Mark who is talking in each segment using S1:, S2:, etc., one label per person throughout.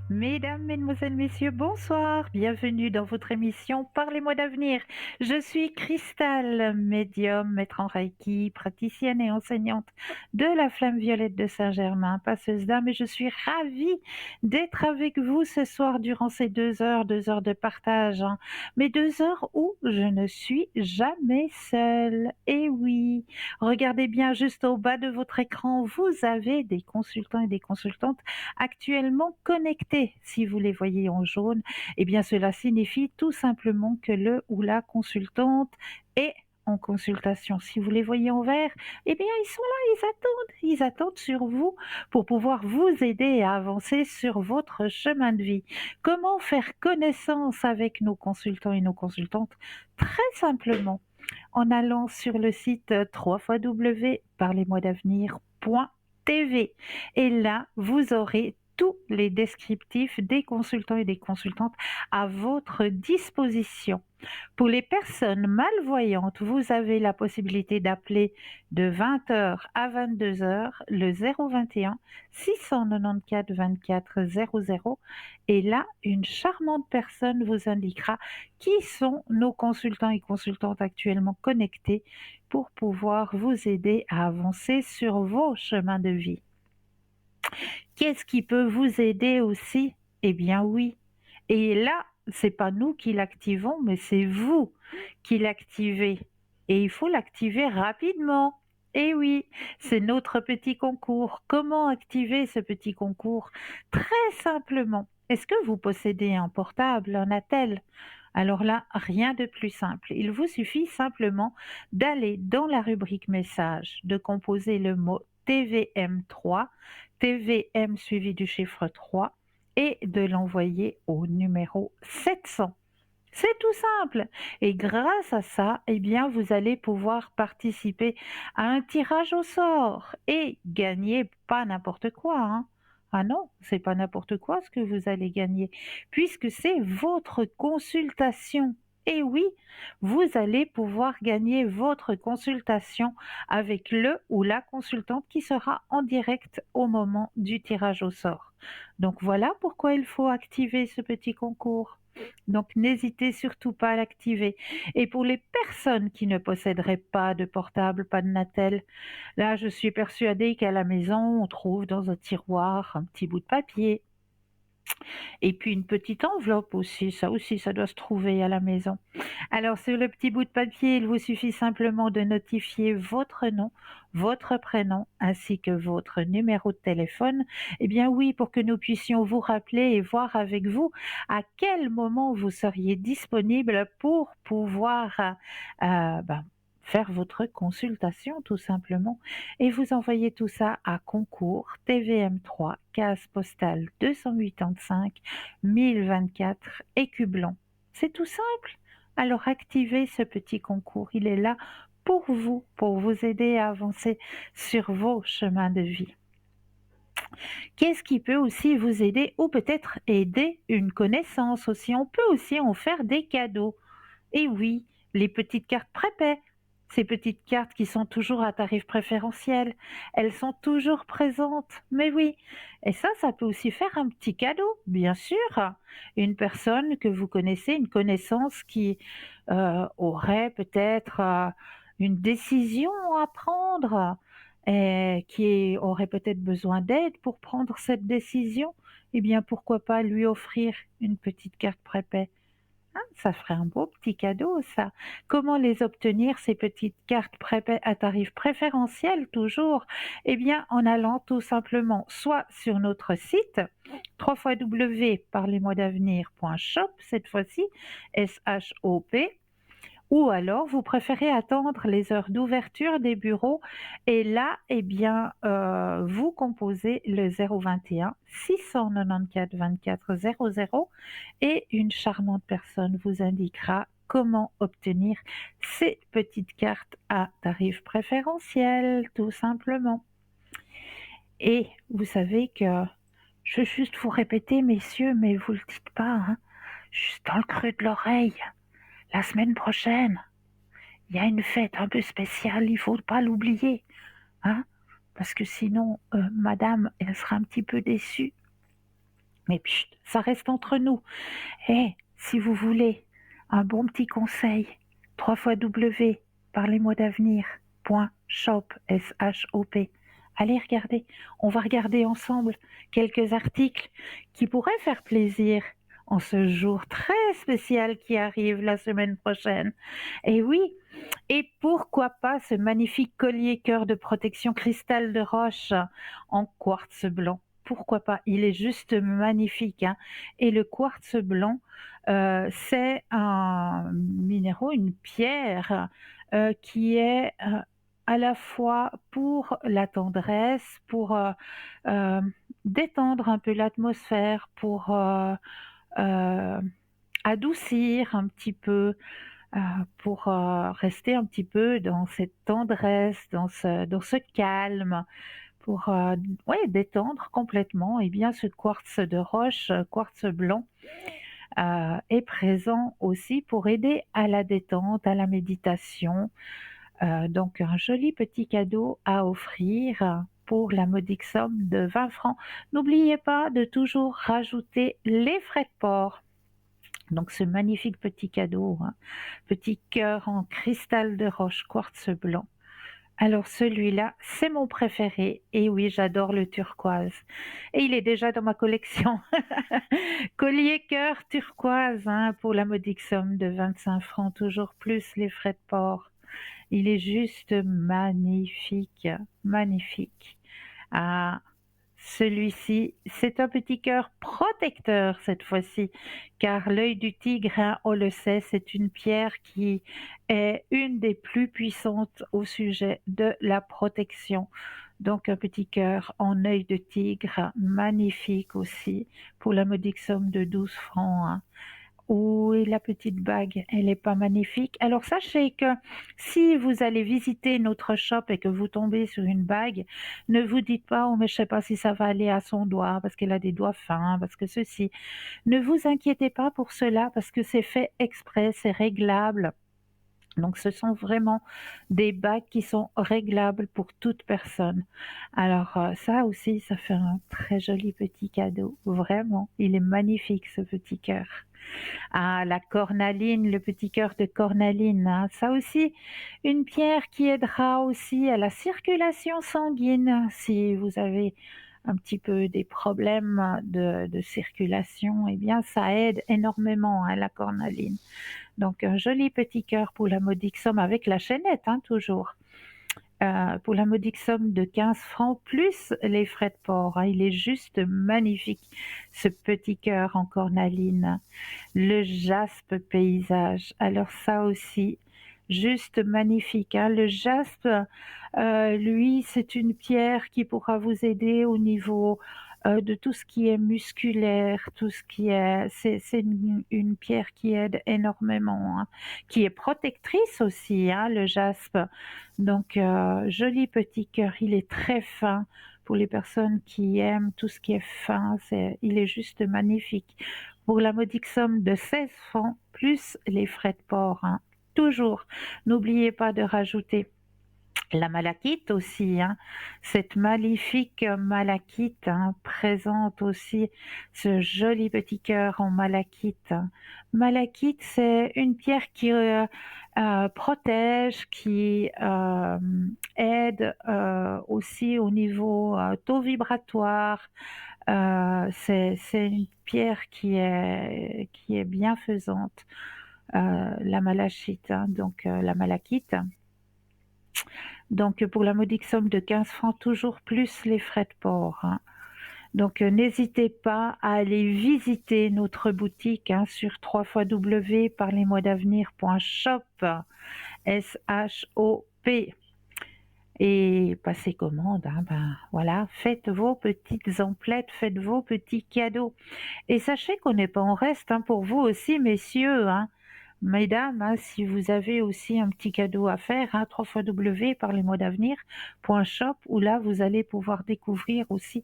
S1: Mesdames, Mesdemoiselles, Messieurs, bonsoir. Bienvenue dans votre émission Parlez-moi d'avenir. Je suis Cristal, médium, maître en Reiki, praticienne et enseignante de la Flamme Violette de Saint-Germain, passeuse d'âme, et je suis ravie d'être avec vous ce soir durant ces 2 heures de partage, hein. Mais 2 heures où je ne suis jamais seule. Et oui, regardez bien juste au bas de votre écran, vous avez des consultants et des consultantes actuellement connectés. Si vous les voyez en jaune, eh bien cela signifie tout simplement que le ou la consultante est en consultation. Si vous les voyez en vert, eh bien ils sont là, ils attendent sur vous pour pouvoir vous aider à avancer sur votre chemin de vie. Comment faire connaissance avec nos consultants et nos consultantes? Très simplement, en allant sur le site www.parlez-moi-d'avenir.tv. Et là, vous aurez tous les descriptifs des consultants et des consultantes à votre disposition. Pour les personnes malvoyantes, vous avez la possibilité d'appeler de 20 heures à 22 heures le 021 694 24 00, et là, une charmante personne vous indiquera qui sont nos consultants et consultantes actuellement connectés pour pouvoir vous aider à avancer sur vos chemins de vie. Qu'est-ce qui peut vous aider aussi? Eh bien oui. Et là, c'est pas nous qui l'activons, mais c'est vous qui l'activez. Et il faut l'activer rapidement. Eh oui, c'est notre petit concours. Comment activer ce petit concours? Très simplement. Est-ce que vous possédez un portable, un attel? Alors là, rien de plus simple. Il vous suffit simplement d'aller dans la rubrique message, de composer le mot TVM3, TVM suivi du chiffre 3, et de l'envoyer au numéro 700. C'est tout simple. Et grâce à ça, eh bien, vous allez pouvoir participer à un tirage au sort et gagner pas n'importe quoi, hein. Ah non, c'est pas n'importe quoi ce que vous allez gagner, puisque c'est votre consultation. Et oui, vous allez pouvoir gagner votre consultation avec le ou la consultante qui sera en direct au moment du tirage au sort. Donc voilà pourquoi il faut activer ce petit concours. Donc n'hésitez surtout pas à l'activer. Et pour les personnes qui ne posséderaient pas de portable, pas de Natel, là je suis persuadée qu'à la maison, on trouve dans un tiroir un petit bout de papier et puis une petite enveloppe aussi, ça doit se trouver à la maison. Alors sur le petit bout de papier, il vous suffit simplement de notifier votre nom, votre prénom ainsi que votre numéro de téléphone. Eh bien oui, pour que nous puissions vous rappeler et voir avec vous à quel moment vous seriez disponible pour pouvoir faire votre consultation tout simplement. Et vous envoyez tout ça à concours TVM3, case postale 285 1024 Écublon. C'est tout simple. Alors activez ce petit concours, il est là pour vous aider à avancer sur vos chemins de vie. Qu'est-ce qui peut aussi vous aider ou peut-être aider une connaissance aussi? On peut aussi en faire des cadeaux. Et oui, les petites cartes prépaies, ces petites cartes qui sont toujours à tarif préférentiel, elles sont toujours présentes. Mais oui, et ça peut aussi faire un petit cadeau, bien sûr. Une personne que vous connaissez, une connaissance qui aurait peut-être une décision à prendre et qui aurait peut-être besoin d'aide pour prendre cette décision, eh bien pourquoi pas lui offrir une petite carte prépay? Ah, ça ferait un beau petit cadeau ça. Comment les obtenir ces petites cartes prépay à tarif préférentiel toujours? Eh bien en allant tout simplement soit sur notre site www.parlez-moi-d'avenir.shop cette fois-ci, S-H-O-P, ou alors vous préférez attendre les heures d'ouverture des bureaux et là, eh bien, vous composez le 021 694 24 00 et une charmante personne vous indiquera comment obtenir ces petites cartes à tarif préférentiel, tout simplement. Et vous savez que je veux juste vous répéter, messieurs, mais vous le dites pas, hein, juste dans le creux de l'oreille, la semaine prochaine, il y a une fête un peu spéciale, il faut pas l'oublier, hein, parce que sinon, madame, elle sera un petit peu déçue. Mais chut, ça reste entre nous. Et si vous voulez un bon petit conseil, 3 fois W, parlez-moi d'avenir.shop, S-H-O-P. Allez regarder, on va regarder ensemble quelques articles qui pourraient faire plaisir en ce jour très spécial qui arrive la semaine prochaine. Et oui, et pourquoi pas ce magnifique collier cœur de protection cristal de roche en quartz blanc. Pourquoi pas? Il est juste magnifique, hein. Et le quartz blanc, c'est un minéraux, une pierre, qui est, à la fois pour la tendresse, pour, détendre un peu l'atmosphère, pour, heu, adoucir un petit peu, heu, pour, rester un petit peu dans cette tendresse, dans ce calme, pour, ouais, détendre complètement. Et bien ce quartz de roche, quartz blanc, est présent aussi pour aider à la détente, à la méditation. Donc un joli petit cadeau à offrir pour la modique somme de 20 francs. N'oubliez pas de toujours rajouter les frais de port. Donc ce magnifique petit cadeau, hein, petit cœur en cristal de roche quartz blanc. Alors celui-là, c'est mon préféré. Et oui, j'adore le turquoise. Et il est déjà dans ma collection. Collier cœur turquoise, hein, pour la modique somme de 25 francs, toujours plus les frais de port. Il est juste magnifique, magnifique. Ah, celui-ci, c'est un petit cœur protecteur cette fois-ci, car l'œil du tigre, hein, on le sait, c'est une pierre qui est une des plus puissantes au sujet de la protection. Donc un petit cœur en œil de tigre, magnifique aussi, pour la modique somme de 12 francs, hein. Oui, la petite bague, elle est pas magnifique? Alors sachez que si vous allez visiter notre shop et que vous tombez sur une bague, ne vous dites pas: «Oh mais je sais pas si ça va aller à son doigt parce qu'elle a des doigts fins, parce que ceci». Ne vous inquiétez pas pour cela parce que c'est fait exprès, c'est réglable. Donc ce sont vraiment des bagues qui sont réglables pour toute personne. Alors, ça aussi, ça fait un très joli petit cadeau, vraiment. Il est magnifique ce petit cœur. Ah, la cornaline, le petit cœur de cornaline, hein. Ça aussi, une pierre qui aidera aussi à la circulation sanguine. Si vous avez un petit peu des problèmes de circulation, eh bien, ça aide énormément, hein, la cornaline. Donc, un joli petit cœur pour la modique somme avec la chaînette, hein, toujours. Pour la modique somme de 15 francs plus les frais de port, hein. Il est juste magnifique, ce petit cœur en cornaline. Le jaspe paysage, alors ça aussi, juste magnifique, hein. Le jaspe, lui, c'est une pierre qui pourra vous aider au niveau, de tout ce qui est musculaire, tout ce qui est c'est une pierre qui aide énormément, hein, qui est protectrice aussi, hein, le jaspe. Donc joli petit cœur, il est très fin pour les personnes qui aiment tout ce qui est fin, il est juste magnifique. Pour la modique somme de 16 francs plus les frais de port, hein. Toujours, n'oubliez pas de rajouter la malachite aussi, hein. Cette magnifique malachite, hein, présente aussi ce joli petit cœur en malachite. Malachite, c'est une pierre qui protège, qui aide aussi au niveau taux vibratoire. C'est une pierre qui est bienfaisante, la malachite, hein, donc la malachite. Donc pour la modique somme de 15 francs, toujours plus les frais de port, hein. Donc n'hésitez pas à aller visiter notre boutique, hein, sur www.parlez-moi-d'avenir.shop, S-H-O-P, et passez commande, hein, ben voilà, faites vos petites emplettes, faites vos petits cadeaux. Et sachez qu'on n'est pas en reste, hein, pour vous aussi messieurs, hein. Mesdames, hein, si vous avez aussi un petit cadeau à faire, hein, www.parlez-moi-d'avenir.shop, où là vous allez pouvoir découvrir aussi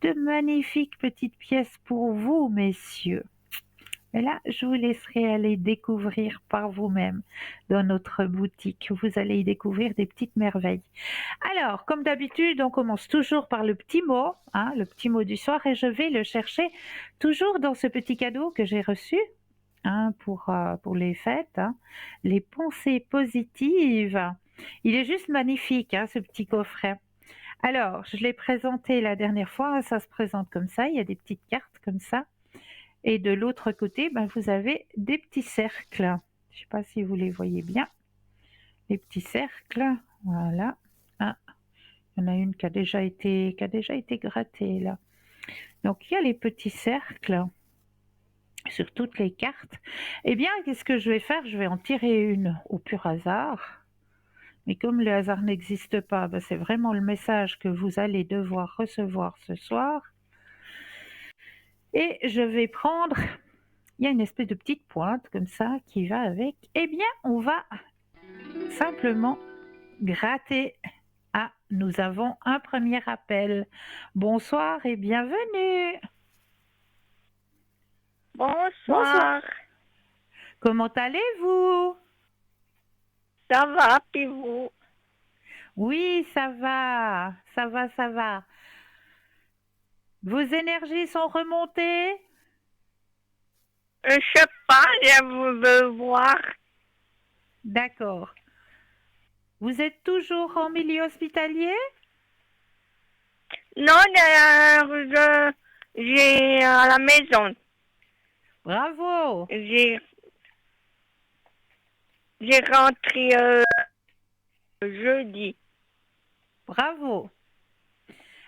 S1: de magnifiques petites pièces pour vous messieurs. Mais là, je vous laisserai aller découvrir par vous-même dans notre boutique. Vous allez y découvrir des petites merveilles. Alors, comme d'habitude, on commence toujours par le petit mot, hein, le petit mot du soir, et je vais le chercher toujours dans ce petit cadeau que j'ai reçu, hein, pour les fêtes, hein, les pensées positives. Il est juste magnifique, hein, ce petit coffret. Alors, je l'ai présenté la dernière fois, ça se présente comme ça, il y a des petites cartes comme ça. Et de l'autre côté, ben, vous avez des petits cercles. Je ne sais pas si vous les voyez bien. Les petits cercles, voilà. Ah, il y en a une qui a déjà été grattée là. Donc il y a les petits cercles sur toutes les cartes. Eh bien, qu'est-ce que je vais faire? Je vais en tirer une au pur hasard. Mais comme le hasard n'existe pas, ben, c'est vraiment le message que vous allez devoir recevoir ce soir. Et je vais prendre, il y a une espèce de petite pointe comme ça qui va avec. Eh bien, on va simplement gratter. Ah, nous avons un premier appel. Bonsoir et bienvenue. Bonsoir.
S2: Bonsoir,
S1: Comment allez-vous?
S2: ça va, puis vous?
S1: Oui, ça va, ça va, ça va. Vos énergies sont remontées?
S2: Je sais pas, je veux voir.
S1: D'accord. Vous êtes toujours en milieu hospitalier?
S2: Non, j'ai à la maison.
S1: Bravo,
S2: J'ai rentré jeudi.
S1: bravo.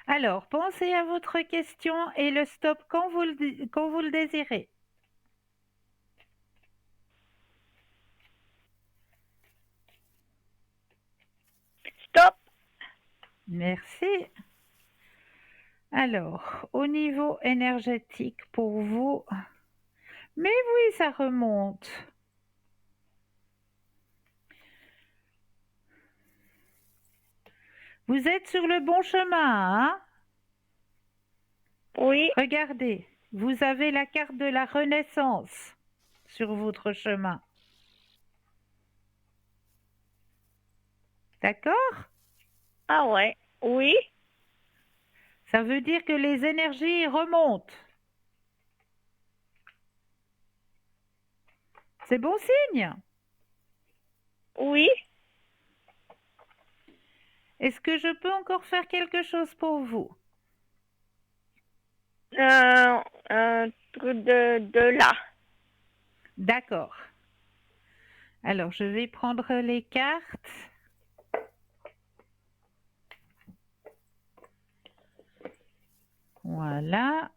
S1: Alors, pensez à votre question et le stop quand vous le désirez.
S2: Stop.
S1: Merci. Alors, au niveau énergétique pour vous, mais oui, ça remonte. Vous êtes sur le bon chemin, hein?
S2: Oui,
S1: Regardez, vous avez la carte de la Renaissance sur votre chemin. D'accord?
S2: ah ouais, oui,
S1: Ça veut dire que les énergies remontent. C'est bon signe.
S2: oui.
S1: Est-ce que je peux encore faire quelque chose pour vous?
S2: Un truc de là.
S1: D'accord. Alors, je vais prendre les cartes. Voilà.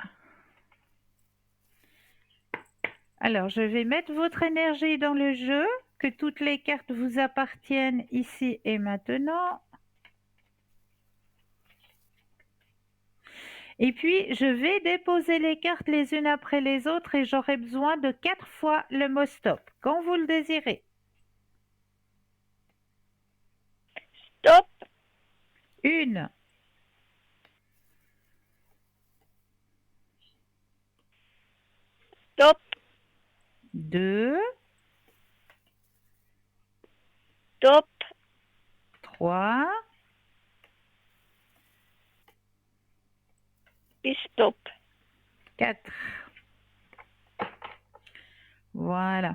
S1: Alors, je vais mettre votre énergie dans le jeu, que toutes les cartes vous appartiennent ici et maintenant. Et puis, je vais déposer les cartes les unes après les autres et j'aurai besoin de 4 fois le mot stop, quand vous le désirez.
S2: Stop,
S1: 1,
S2: stop,
S1: 2,
S2: stop,
S1: 3,
S2: puis stop.
S1: 4. Voilà.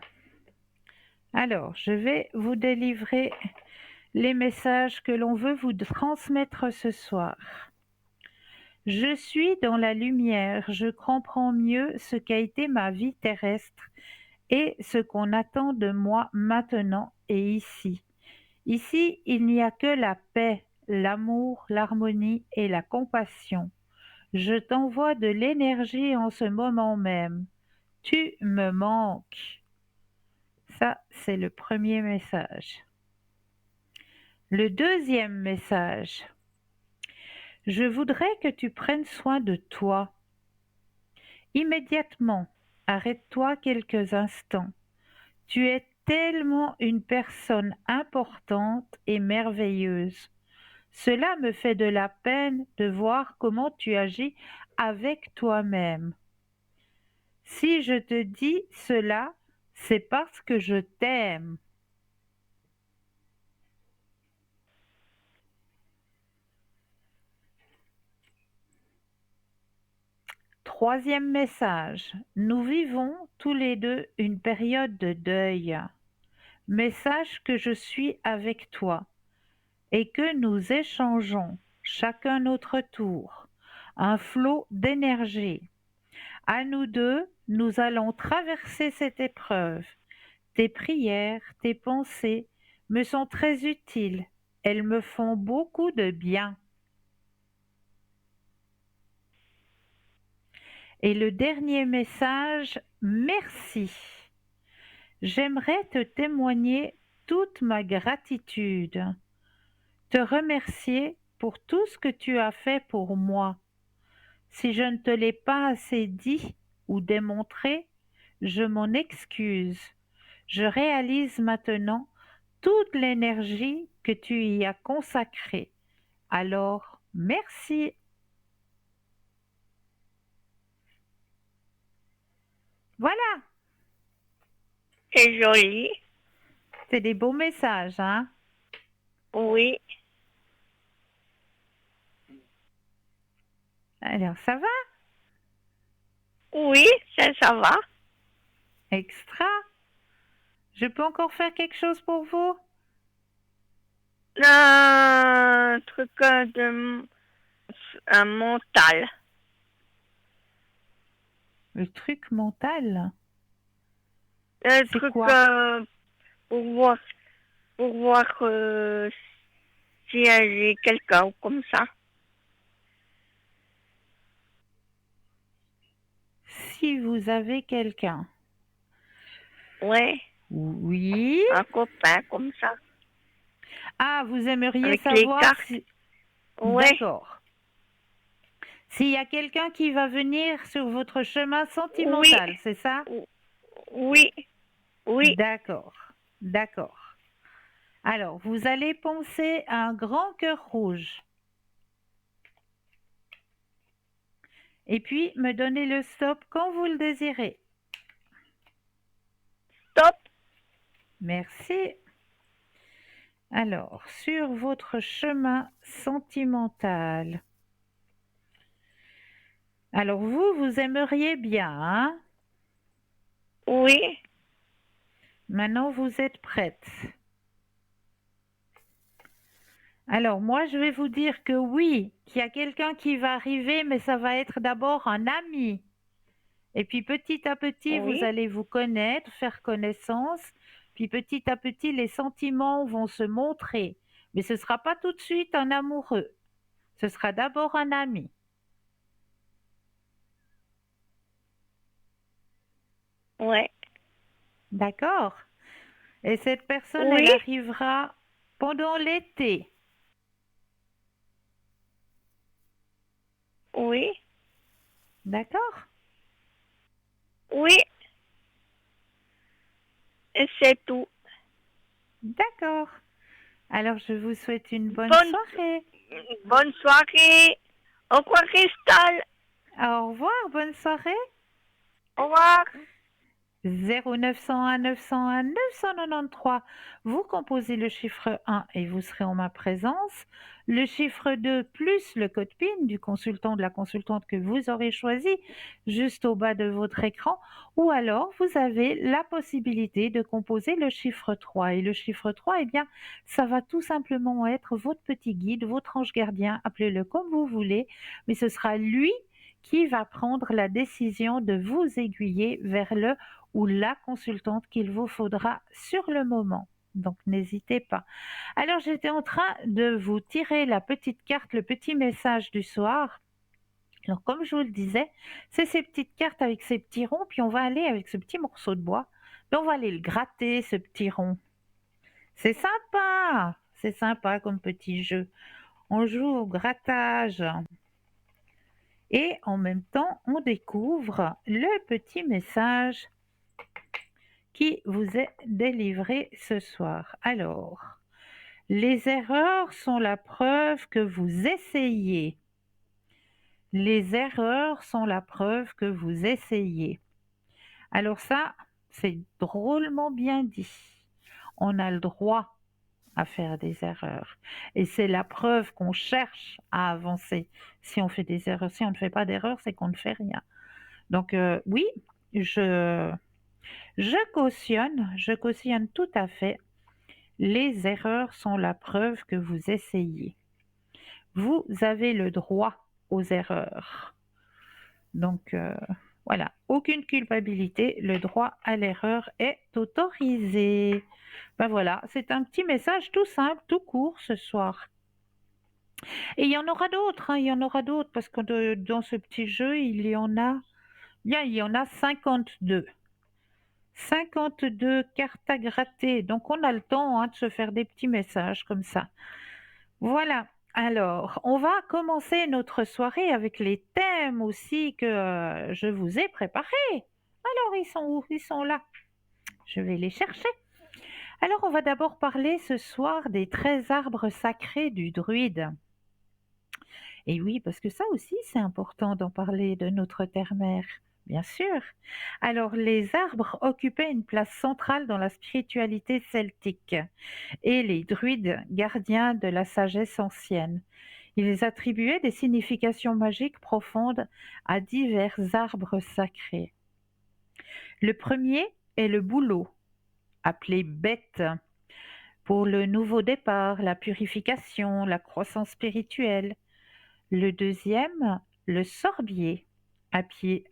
S1: Alors, je vais vous délivrer les messages que l'on veut vous transmettre ce soir. Je suis dans la lumière, je comprends mieux ce qu'a été ma vie terrestre et ce qu'on attend de moi maintenant et ici. Ici, il n'y a que la paix, l'amour, l'harmonie et la compassion. Je t'envoie de l'énergie en ce moment même. Tu me manques. Ça, c'est le premier message. Le deuxième message. Je voudrais que tu prennes soin de toi. Immédiatement, arrête-toi quelques instants. Tu es tellement une personne importante et merveilleuse. Cela me fait de la peine de voir comment tu agis avec toi-même. Si je te dis cela, c'est parce que je t'aime. Troisième message. Nous vivons tous les deux une période de deuil. Mais sache que je suis avec toi et que nous échangeons, chacun notre tour, un flot d'énergie. À nous deux, nous allons traverser cette épreuve. Tes prières, tes pensées me sont très utiles. Elles me font beaucoup de bien. Et le dernier message, merci. J'aimerais te témoigner toute ma gratitude, te remercier pour tout ce que tu as fait pour moi. Si je ne te l'ai pas assez dit ou démontré, je m'en excuse. Je réalise maintenant toute l'énergie que tu y as consacrée. Alors, merci. Voilà,
S2: C'est joli.
S1: c'est des beaux messages, hein?
S2: Oui,
S1: Alors, ça va?
S2: oui, ça va.
S1: Extra. Je peux encore faire quelque chose pour vous?
S2: Un truc un mental.
S1: Le truc mental,
S2: Un
S1: c'est
S2: truc
S1: quoi?
S2: pour voir, pour voir si j'ai quelqu'un ou comme ça.
S1: Si vous avez quelqu'un.
S2: Ouais,
S1: Oui.
S2: un copain comme ça.
S1: Ah, vous aimeriez
S2: Avec les
S1: savoir
S2: cartes.
S1: si...
S2: Ouais,
S1: D'accord. S'il y a quelqu'un qui va venir sur votre chemin
S2: oui,
S1: sentimental, c'est ça?
S2: oui, oui,
S1: D'accord. D'accord. Alors, vous allez penser à un grand cœur rouge. Et puis, me donner le stop quand vous le désirez.
S2: stop.
S1: Merci. Alors, sur votre chemin sentimental. Alors, vous aimeriez bien, hein?
S2: Oui,
S1: Maintenant, vous êtes prête. Alors, moi, je vais vous dire que oui, qu'il y a quelqu'un qui va arriver, mais ça va être d'abord un ami. Et puis, petit à petit, vous
S2: oui,
S1: allez vous connaître, faire connaissance. Puis, petit à petit, les sentiments vont se montrer. Mais ce ne sera pas tout de suite un amoureux. Ce sera d'abord un ami.
S2: ouais,
S1: D'accord? Et cette personne, elle
S2: oui,
S1: arrivera pendant l'été.
S2: oui,
S1: D'accord?
S2: oui, et c'est tout.
S1: D'accord. Alors, je vous souhaite une bonne
S2: Bonne,
S1: soirée.
S2: bonne soirée. Au revoir, Cristal.
S1: Au revoir, bonne soirée.
S2: Au revoir.
S1: 0901 901 993. Vous composez le chiffre 1 et vous serez en ma présence. Le chiffre 2 plus le code PIN du consultant, de la consultante que vous aurez choisi juste au bas de votre écran. Ou alors, vous avez la possibilité de composer le chiffre 3. Et le chiffre 3, eh bien, ça va tout simplement être votre petit guide, votre ange gardien, appelez-le comme vous voulez. Mais ce sera lui qui va prendre la décision de vous aiguiller vers le ou la consultante qu'il vous faudra sur le moment. Donc n'hésitez pas. Alors j'étais en train de vous tirer la petite carte, le petit message du soir. Alors comme je vous le disais, c'est ces petites cartes avec ces petits ronds, puis on va aller avec ce petit morceau de bois, puis on va aller le gratter, ce petit rond. C'est sympa comme petit jeu. On joue au grattage. Et en même temps, on découvre le petit message qui vous est délivré ce soir. Alors, les erreurs sont la preuve que vous essayez. Les erreurs sont la preuve que vous essayez. Alors ça, c'est drôlement bien dit. On a le droit à faire des erreurs et c'est la preuve qu'on cherche à avancer. Si on fait des erreurs, si on ne fait pas d'erreurs, c'est qu'on ne fait rien. Donc oui, je je cautionne tout à fait. Les erreurs sont la preuve que vous essayez. Vous avez le droit aux erreurs. Donc voilà, aucune culpabilité, le droit à l'erreur est autorisé. Ben voilà, c'est un petit message tout simple, tout court ce soir. Et il y en aura d'autres, hein, il y en aura d'autres, parce que dans ce petit jeu, il y en a 52. 52 cartes à gratter, donc on a le temps hein, de se faire des petits messages comme ça. Voilà, alors on va commencer notre soirée avec les thèmes aussi que je vous ai préparés. Alors ils sont où? Ils sont là. Je vais les chercher. Alors on va d'abord parler ce soir des 13 arbres sacrés du druide. Et oui, parce que ça aussi c'est important d'en parler de notre terre-mère. Bien sûr. Alors, les arbres occupaient une place centrale dans la spiritualité celtique et les druides gardiens de la sagesse ancienne. Ils attribuaient des significations magiques profondes à divers arbres sacrés. Le premier est le bouleau, appelé bête, pour le nouveau départ, la purification, la croissance spirituelle. Le deuxième, le sorbier,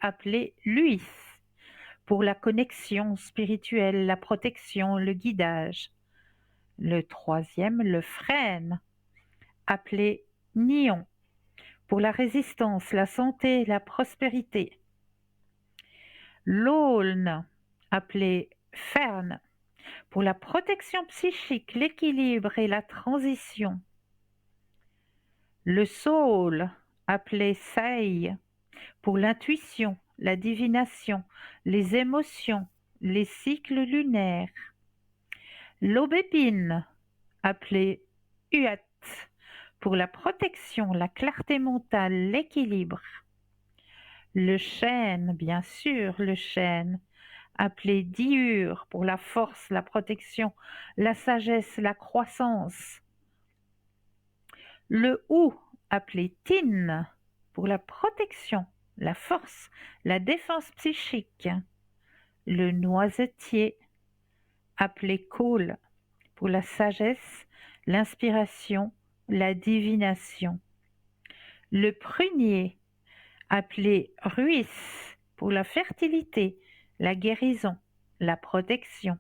S1: appelé luis, pour la connexion spirituelle, la protection, le guidage. Le troisième, le frêne, appelé nion, pour la résistance, la santé, la prospérité. L'aulne, appelé ferne, pour la protection psychique, l'équilibre et la transition. Le saule, appelé sei, pour l'intuition, la divination, les émotions, les cycles lunaires. L'aubépine, appelée huat, pour la protection, la clarté mentale, l'équilibre. Le chêne, bien sûr, le chêne, appelé diur, pour la force, la protection, la sagesse, la croissance. Le hou, appelé tin, pour la protection, la force, la défense psychique. Le noisetier, appelé Cole, pour la sagesse, l'inspiration, la divination. Le prunier, appelé Ruis, pour la fertilité, la guérison, la protection.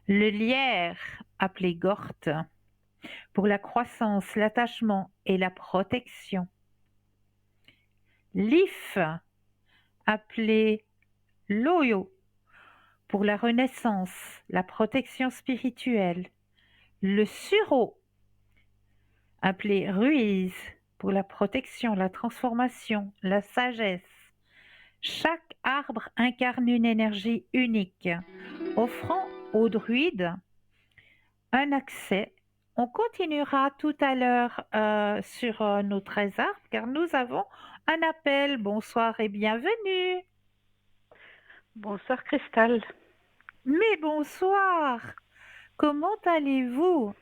S1: Le lierre, appelé Gorte, pour la croissance, l'attachement et la protection. L'if, appelé Loyo, pour la renaissance, la protection spirituelle. Le sureau, appelé Ruise, pour la protection, la transformation, la sagesse. Chaque arbre incarne une énergie unique, offrant aux druides un accès. On continuera tout à l'heure sur nos 13 arbres car nous avons un appel. Bonsoir et bienvenue.
S3: Bonsoir Cristal.
S1: Mais bonsoir. Comment allez-vous?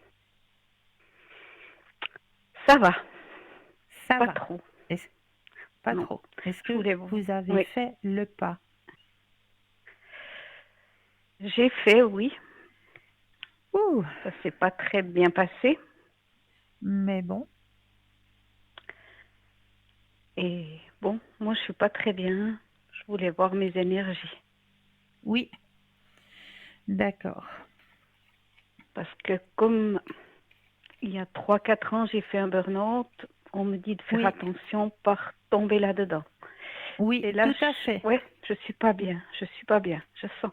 S3: Ça va,
S1: Ça
S3: pas
S1: va.
S3: trop.
S1: Pas
S3: Non.
S1: trop. Est-ce
S3: Je
S1: que
S3: voulais
S1: vous avez
S3: Oui.
S1: fait le pas?
S3: J'ai fait, oui.
S1: Ouh,
S3: Ça s'est pas très bien passé.
S1: mais bon.
S3: Et bon, moi je suis pas très bien. Je voulais voir mes énergies.
S1: Oui. D'accord.
S3: Parce que comme il y a 3-4 ans, j'ai fait un burn-out, on me dit de faire
S1: Oui.
S3: attention par tomber là-dedans.
S1: Oui,
S3: Et là,
S1: tout à fait.
S3: ouais, je suis pas bien. Je suis pas bien. Je sens.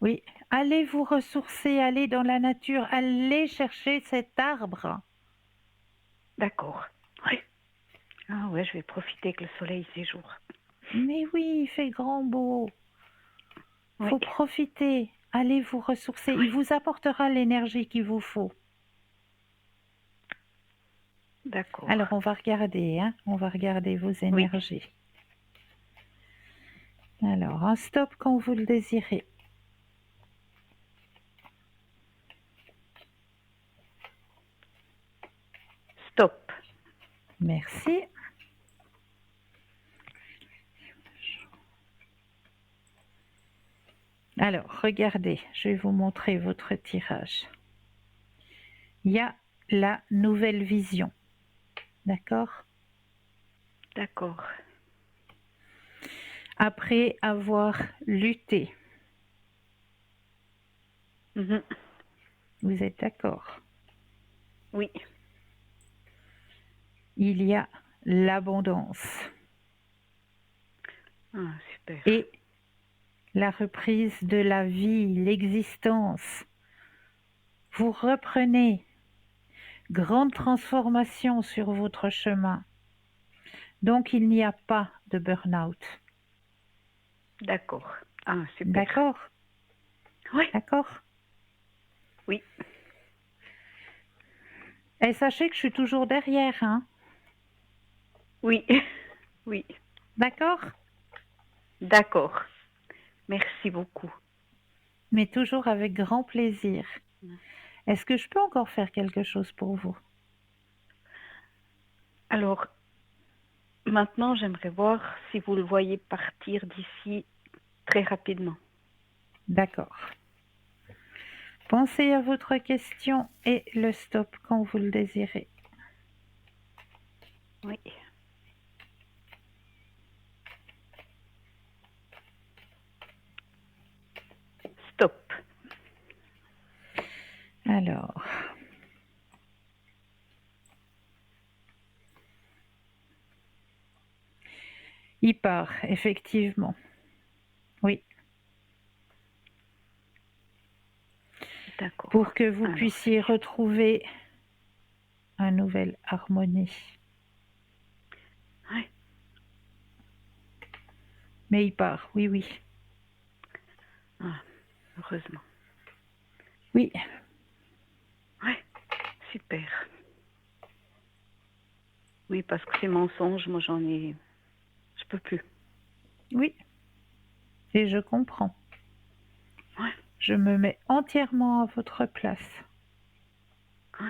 S1: Oui. Allez vous ressourcer, allez dans la nature, allez chercher cet arbre.
S3: D'accord. Oui. Ah ouais, je vais profiter que le soleil séjour.
S1: Mais oui, il fait grand beau.
S3: Oui.
S1: Faut profiter. Allez vous ressourcer.
S3: Oui.
S1: Il vous apportera l'énergie qu'il vous faut.
S3: D'accord.
S1: Alors, on va regarder, hein. On va regarder vos énergies. Alors, un stop quand vous le désirez.
S3: Stop.
S1: Merci. Alors, regardez, je vais vous montrer votre tirage. Il y a la nouvelle vision, d'accord?
S3: D'accord.
S1: Après avoir lutté,
S3: Mhm.
S1: vous êtes d'accord?
S3: Oui.
S1: Il y a l'abondance
S3: Ah, super.
S1: et la reprise de la vie, l'existence. Vous reprenez grande transformation sur votre chemin. Donc, il n'y a pas de burn-out.
S3: D'accord. Ah, super.
S1: D'accord?
S3: Oui.
S1: D'accord?
S3: Oui.
S1: Et sachez que je suis toujours derrière, hein?
S3: Oui. Oui.
S1: D'accord?
S3: D'accord. Merci beaucoup.
S1: Mais toujours avec grand plaisir. Est-ce que je peux encore faire quelque chose pour vous?
S3: Alors, maintenant, j'aimerais voir si vous le voyez partir d'ici très rapidement.
S1: D'accord. Pensez à votre question et le stop quand vous le désirez.
S3: Oui. Stop.
S1: Alors, il part, effectivement. Oui,
S3: D'accord.
S1: pour que vous
S3: Alors,
S1: puissiez retrouver une nouvelle harmonie.
S3: oui.
S1: Mais il part, oui, oui.
S3: Ah, heureusement.
S1: Oui,
S3: Oui. Super. Oui, parce que ces mensonges, moi, j'en ai... Je peux plus.
S1: oui. Et je comprends.
S3: Oui.
S1: Je me mets entièrement à votre place.
S3: Oui.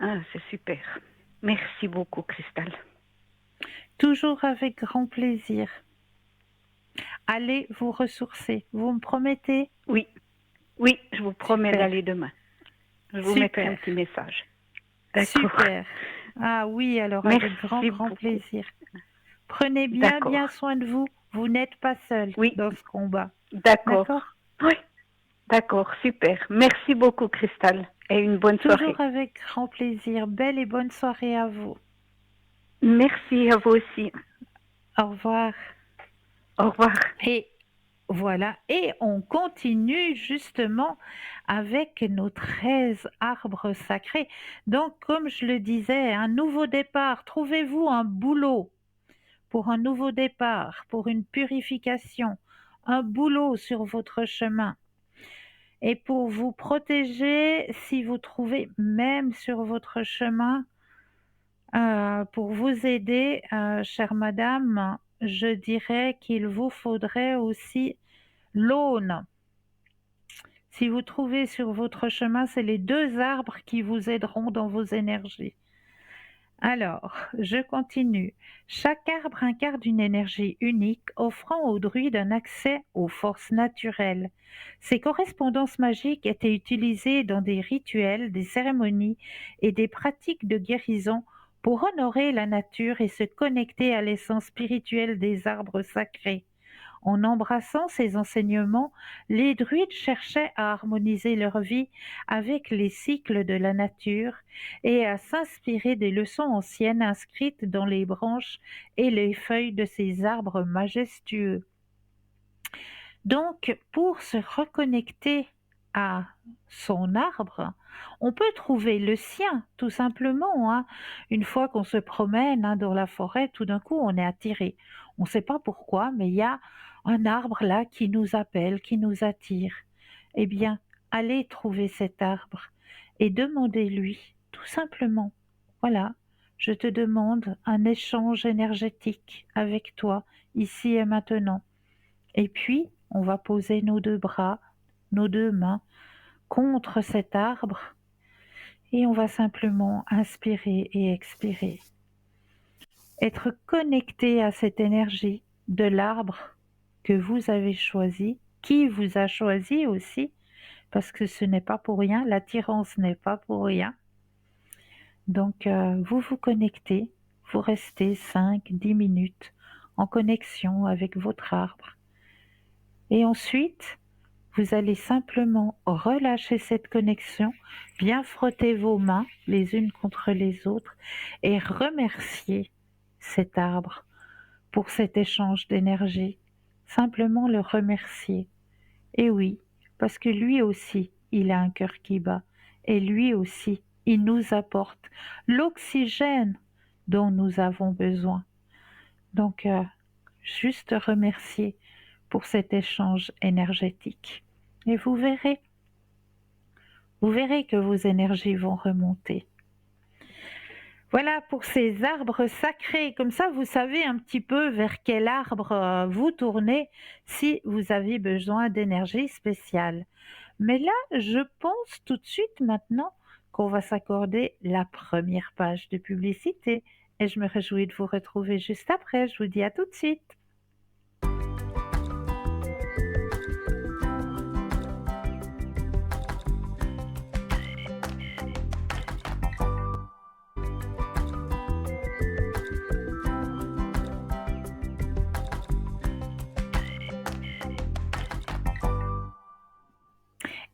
S3: Ah, c'est super. Merci beaucoup, Cristal.
S1: Toujours avec grand plaisir. Allez vous ressourcer. Vous me promettez?
S3: Oui. Oui, je vous promets
S1: Super,
S3: d'aller demain. Je vous mettrai un
S1: super,
S3: petit message. D'accord.
S1: super. Ah oui, alors avec grand,
S3: Merci
S1: grand
S3: beaucoup.
S1: plaisir. Prenez bien,
S3: D'accord.
S1: bien soin de vous. Vous n'êtes pas seul
S3: Oui,
S1: dans ce combat.
S3: d'accord.
S1: D'accord?
S3: Oui, d'accord, super. Merci beaucoup, Cristal, et une bonne
S1: Toujours
S3: soirée.
S1: avec grand plaisir. Belle et bonne soirée à vous.
S3: Merci à vous aussi.
S1: Au revoir.
S3: Au revoir.
S1: Et voilà. Et on continue justement avec nos 13 arbres sacrés. Donc, comme je le disais, un nouveau départ. Trouvez-vous un boulot pour un nouveau départ, pour une purification, un boulot sur votre chemin. Et pour vous protéger, si vous trouvez même sur votre chemin, pour vous aider, chère madame, je dirais qu'il vous faudrait aussi l'aune. Si vous trouvez sur votre chemin, c'est les 2 arbres qui vous aideront dans vos énergies. Alors, je continue. Chaque arbre incarne une énergie unique, offrant aux druides un accès aux forces naturelles. Ces correspondances magiques étaient utilisées dans des rituels, des cérémonies et des pratiques de guérison pour honorer la nature et se connecter à l'essence spirituelle des arbres sacrés. En embrassant ces enseignements, les druides cherchaient à harmoniser leur vie avec les cycles de la nature et à s'inspirer des leçons anciennes inscrites dans les branches et les feuilles de ces arbres majestueux. Donc, pour se reconnecter à son arbre, on peut trouver le sien, tout simplement, hein. Une fois qu'on se promène, hein, dans la forêt, tout d'un coup, on est attiré. On ne sait pas pourquoi, mais il y a un arbre là qui nous appelle, qui nous attire. Eh bien, allez trouver cet arbre et demandez-lui, tout simplement. Voilà, je te demande un échange énergétique avec toi, ici et maintenant. Et puis, on va poser nos deux bras, nos deux mains contre cet arbre et on va simplement inspirer et expirer. Être connecté à cette énergie de l'arbre que vous avez choisi, qui vous a choisi aussi, parce que ce n'est pas pour rien, l'attirance n'est pas pour rien. Donc vous vous connectez, vous restez 5-10 minutes en connexion avec votre arbre. Et ensuite, vous allez simplement relâcher cette connexion, bien frotter vos mains les unes contre les autres et remercier cet arbre pour cet échange d'énergie. Simplement le remercier. Et oui, parce que lui aussi, il a un cœur qui bat. Et lui aussi, il nous apporte l'oxygène dont nous avons besoin. Donc, juste remercier pour cet échange énergétique. Et vous verrez que vos énergies vont remonter. Voilà pour ces arbres sacrés. Comme ça, vous savez un petit peu vers quel arbre vous tournez si vous avez besoin d'énergie spéciale. Mais là, je pense tout de suite maintenant qu'on va s'accorder la première page de publicité. Et je me réjouis de vous retrouver juste après. Je vous dis à tout de suite.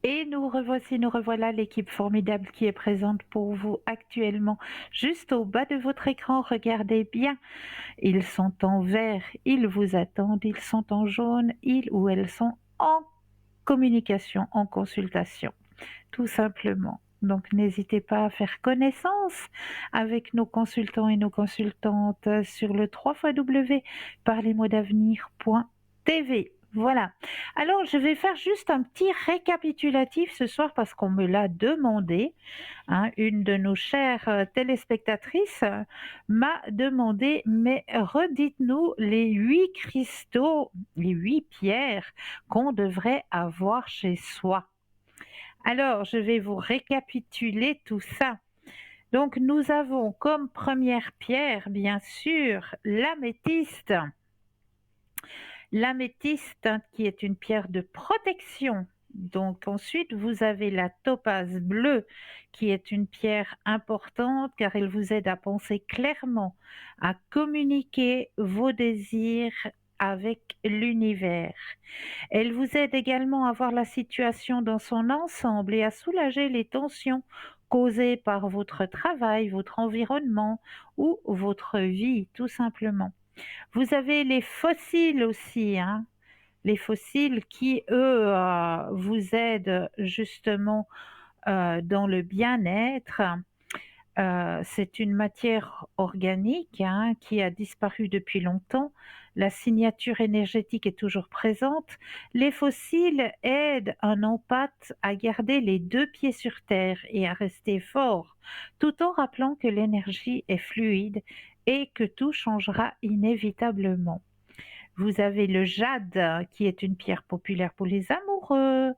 S1: Et nous revoilà l'équipe formidable qui est présente pour vous actuellement, juste au bas de votre écran. Regardez bien, ils sont en vert, ils vous attendent, ils sont en jaune, ils ou elles sont en communication, en consultation, tout simplement. Donc n'hésitez pas à faire connaissance avec nos consultants et nos consultantes sur le www.parlez-moi-d'avenir.tv. Voilà. Alors, je vais faire juste un petit récapitulatif ce soir parce qu'on me l'a demandé. Une de nos chères téléspectatrices m'a demandé, mais redites-nous les 8 cristaux, les 8 pierres qu'on devrait avoir chez soi. Alors, je vais vous récapituler tout ça. Donc, nous avons comme première pierre, bien sûr, l'améthyste. L'améthyste, qui est une pierre de protection. Donc ensuite, vous avez la topaze bleue, qui est une pierre importante car elle vous aide à penser clairement, à communiquer vos désirs avec l'univers. Elle vous aide également à voir la situation dans son ensemble et à soulager les tensions causées par votre travail, votre environnement ou votre vie, tout simplement. Vous avez les fossiles aussi, les fossiles qui, eux, vous aident justement dans le bien-être. C'est une matière organique qui a disparu depuis longtemps. La signature énergétique est toujours présente. Les fossiles aident un empathe à garder les deux pieds sur terre et à rester fort, tout en rappelant que l'énergie est fluide et que tout changera inévitablement. Vous avez le jade, qui est une pierre populaire pour les amoureux,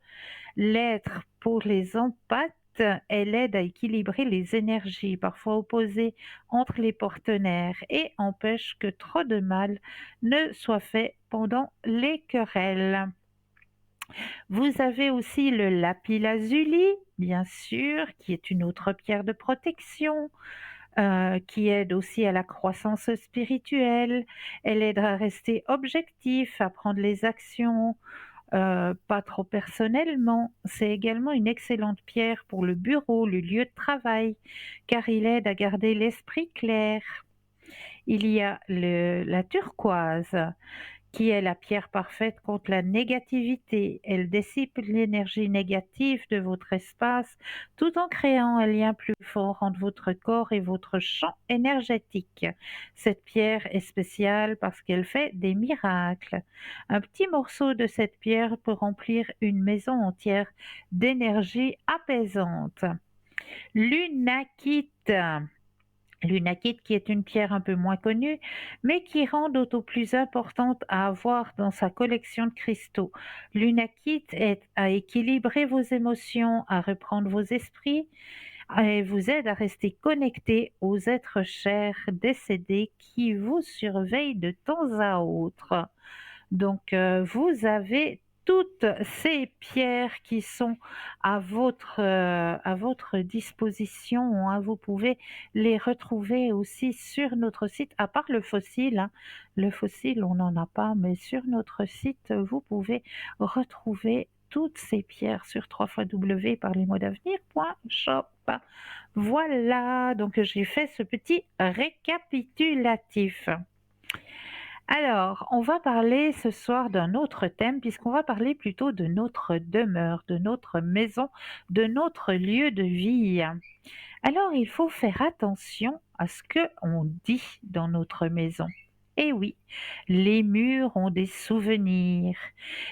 S1: l'être pour les empathes. Elle aide à équilibrer les énergies, parfois opposées entre les partenaires, et empêche que trop de mal ne soit fait pendant les querelles. Vous avez aussi le lapis-lazuli, bien sûr, qui est une autre pierre de protection, qui aide aussi à la croissance spirituelle. Elle aide à rester objectif, à prendre les actions pas trop personnellement. C'est également une excellente pierre pour le bureau, le lieu de travail, car il aide à garder l'esprit clair. Il y a la turquoise, qui est la pierre parfaite contre la négativité. Elle dissipe l'énergie négative de votre espace tout en créant un lien plus fort entre votre corps et votre champ énergétique. Cette pierre est spéciale parce qu'elle fait des miracles. Un petit morceau de cette pierre peut remplir une maison entière d'énergie apaisante. L'unakite. L'unakite qui est une pierre un peu moins connue, mais qui rend d'autant plus importante à avoir dans sa collection de cristaux. L'unakite aide à équilibrer vos émotions, à reprendre vos esprits et vous aide à rester connecté aux êtres chers décédés qui vous surveillent de temps à autre. Donc, vous avez toutes ces pierres qui sont à votre disposition, hein. Vous pouvez les retrouver aussi sur notre site, à part le fossile, hein. Le fossile, on n'en a pas, mais sur notre site, vous pouvez retrouver toutes ces pierres sur www.parlesmots-d'avenir.shop. Voilà, donc j'ai fait ce petit récapitulatif. Alors, on va parler ce soir d'un autre thème, puisqu'on va parler plutôt de notre demeure, de notre maison, de notre lieu de vie. Alors, il faut faire attention à ce qu'on dit dans notre maison. Eh oui, les murs ont des souvenirs.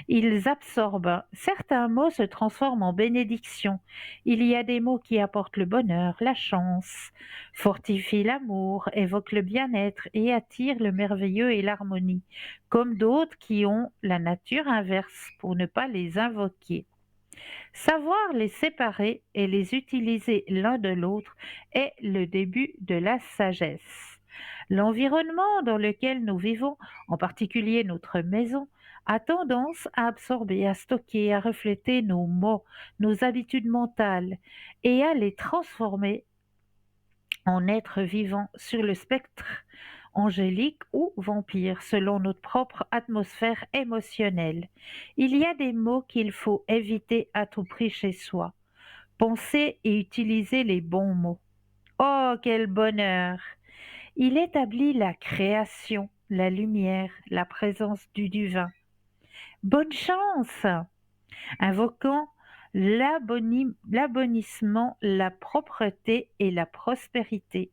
S1: Ils absorbent. Certains mots se transforment en bénédictions. Il y a des mots qui apportent le bonheur, la chance, fortifient l'amour, évoquent le bien-être et attirent le merveilleux et l'harmonie, comme d'autres qui ont la nature inverse pour ne pas les invoquer. Savoir les séparer et les utiliser l'un de l'autre est le début de la sagesse. L'environnement dans lequel nous vivons, en particulier notre maison, a tendance à absorber, à stocker, à refléter nos mots, nos habitudes mentales et à les transformer en êtres vivants sur le spectre angélique ou vampire, selon notre propre atmosphère émotionnelle. Il y a des mots qu'il faut éviter à tout prix chez soi. Pensez et utilisez les bons mots. Oh, quel bonheur! Il établit la création, la lumière, la présence du divin. Bonne chance! Invoquant l'abonnissement, la propreté et la prospérité.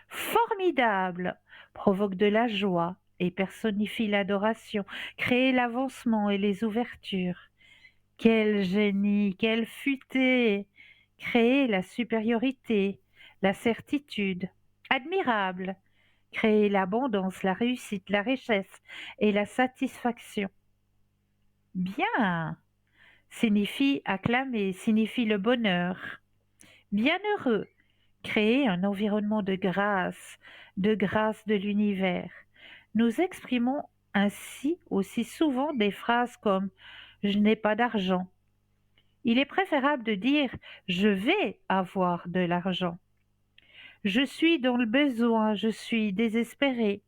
S1: Formidable! Provoque de la joie et personnifie l'adoration, crée l'avancement et les ouvertures. Quel génie, quelle futée! Créer la supériorité, la certitude. Admirable! Créer l'abondance, la réussite, la richesse et la satisfaction. Bien! Signifie acclamer, signifie le bonheur. Bienheureux! Créer un environnement de grâce de l'univers. Nous exprimons ainsi aussi souvent des phrases comme je n'ai pas d'argent. Il est préférable de dire je vais avoir de l'argent. Je suis dans le besoin, je suis désespéré.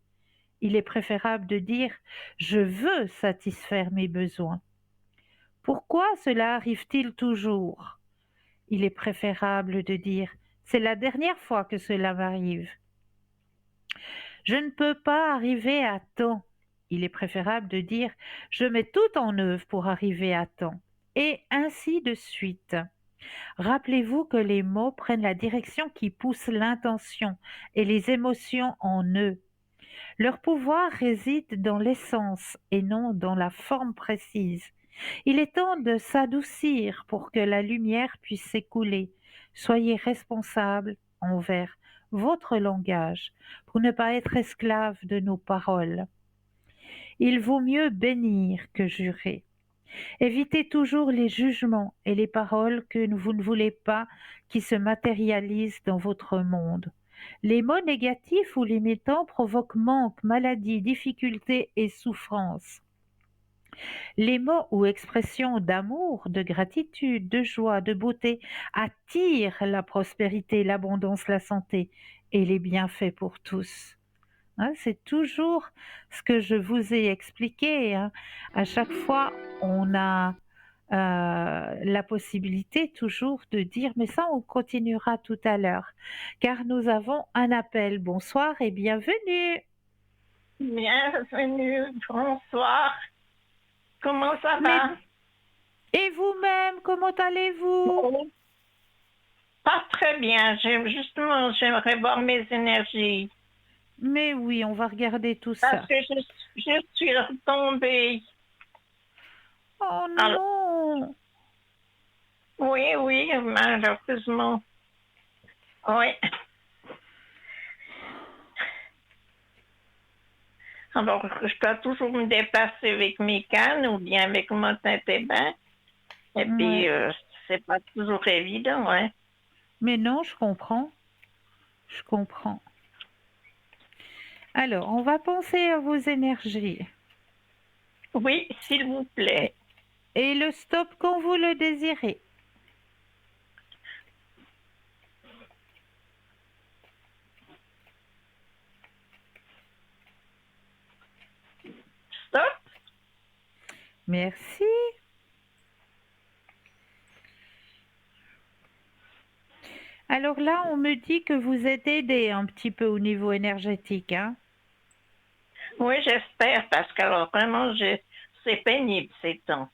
S1: Il est préférable de dire je veux satisfaire mes besoins. Pourquoi cela arrive-t-il toujours? Il est préférable de dire c'est la dernière fois que cela m'arrive. Je ne peux pas arriver à temps. Il est préférable de dire je mets tout en œuvre pour arriver à temps. Et ainsi de suite. Rappelez-vous que les mots prennent la direction qui pousse l'intention et les émotions en eux. Leur pouvoir réside dans l'essence et non dans la forme précise. Il est temps de s'adoucir pour que la lumière puisse s'écouler. Soyez responsable envers votre langage pour ne pas être esclave de nos paroles. Il vaut mieux bénir que jurer. Évitez toujours les jugements et les paroles que vous ne voulez pas qui se matérialisent dans votre monde. Les mots négatifs ou limitants provoquent manque, maladie, difficulté et souffrance. Les mots ou expressions d'amour, de gratitude, de joie, de beauté attirent la prospérité, l'abondance, la santé et les bienfaits pour tous. Hein, c'est toujours ce que je vous ai expliqué, hein. À chaque fois, on a la possibilité toujours de dire, mais ça, on continuera tout à l'heure, car nous avons un appel. Bonsoir et bienvenue.
S4: Bienvenue, bonsoir. Comment ça va?
S1: Et vous-même, comment allez-vous?
S4: Pas très bien. Justement, j'aimerais voir mes énergies.
S1: Mais oui, on va regarder tout ça.
S4: Parce que je suis retombée.
S1: Oh non! Alors,
S4: oui, malheureusement. Oui. Alors, je dois toujours me déplacer avec mes cannes ou bien avec mon bain. Et puis,
S1: Ouais.
S4: c'est pas toujours évident, hein.
S1: Mais non, je comprends. Je comprends. Alors, on va penser à vos énergies.
S4: Oui, s'il vous plaît.
S1: Et le stop quand vous le désirez.
S4: Stop.
S1: Merci. Alors là, on me dit que vous êtes aidé un petit peu au niveau énergétique, hein?
S4: Oui, j'espère, parce que alors vraiment, c'est pénible ces temps.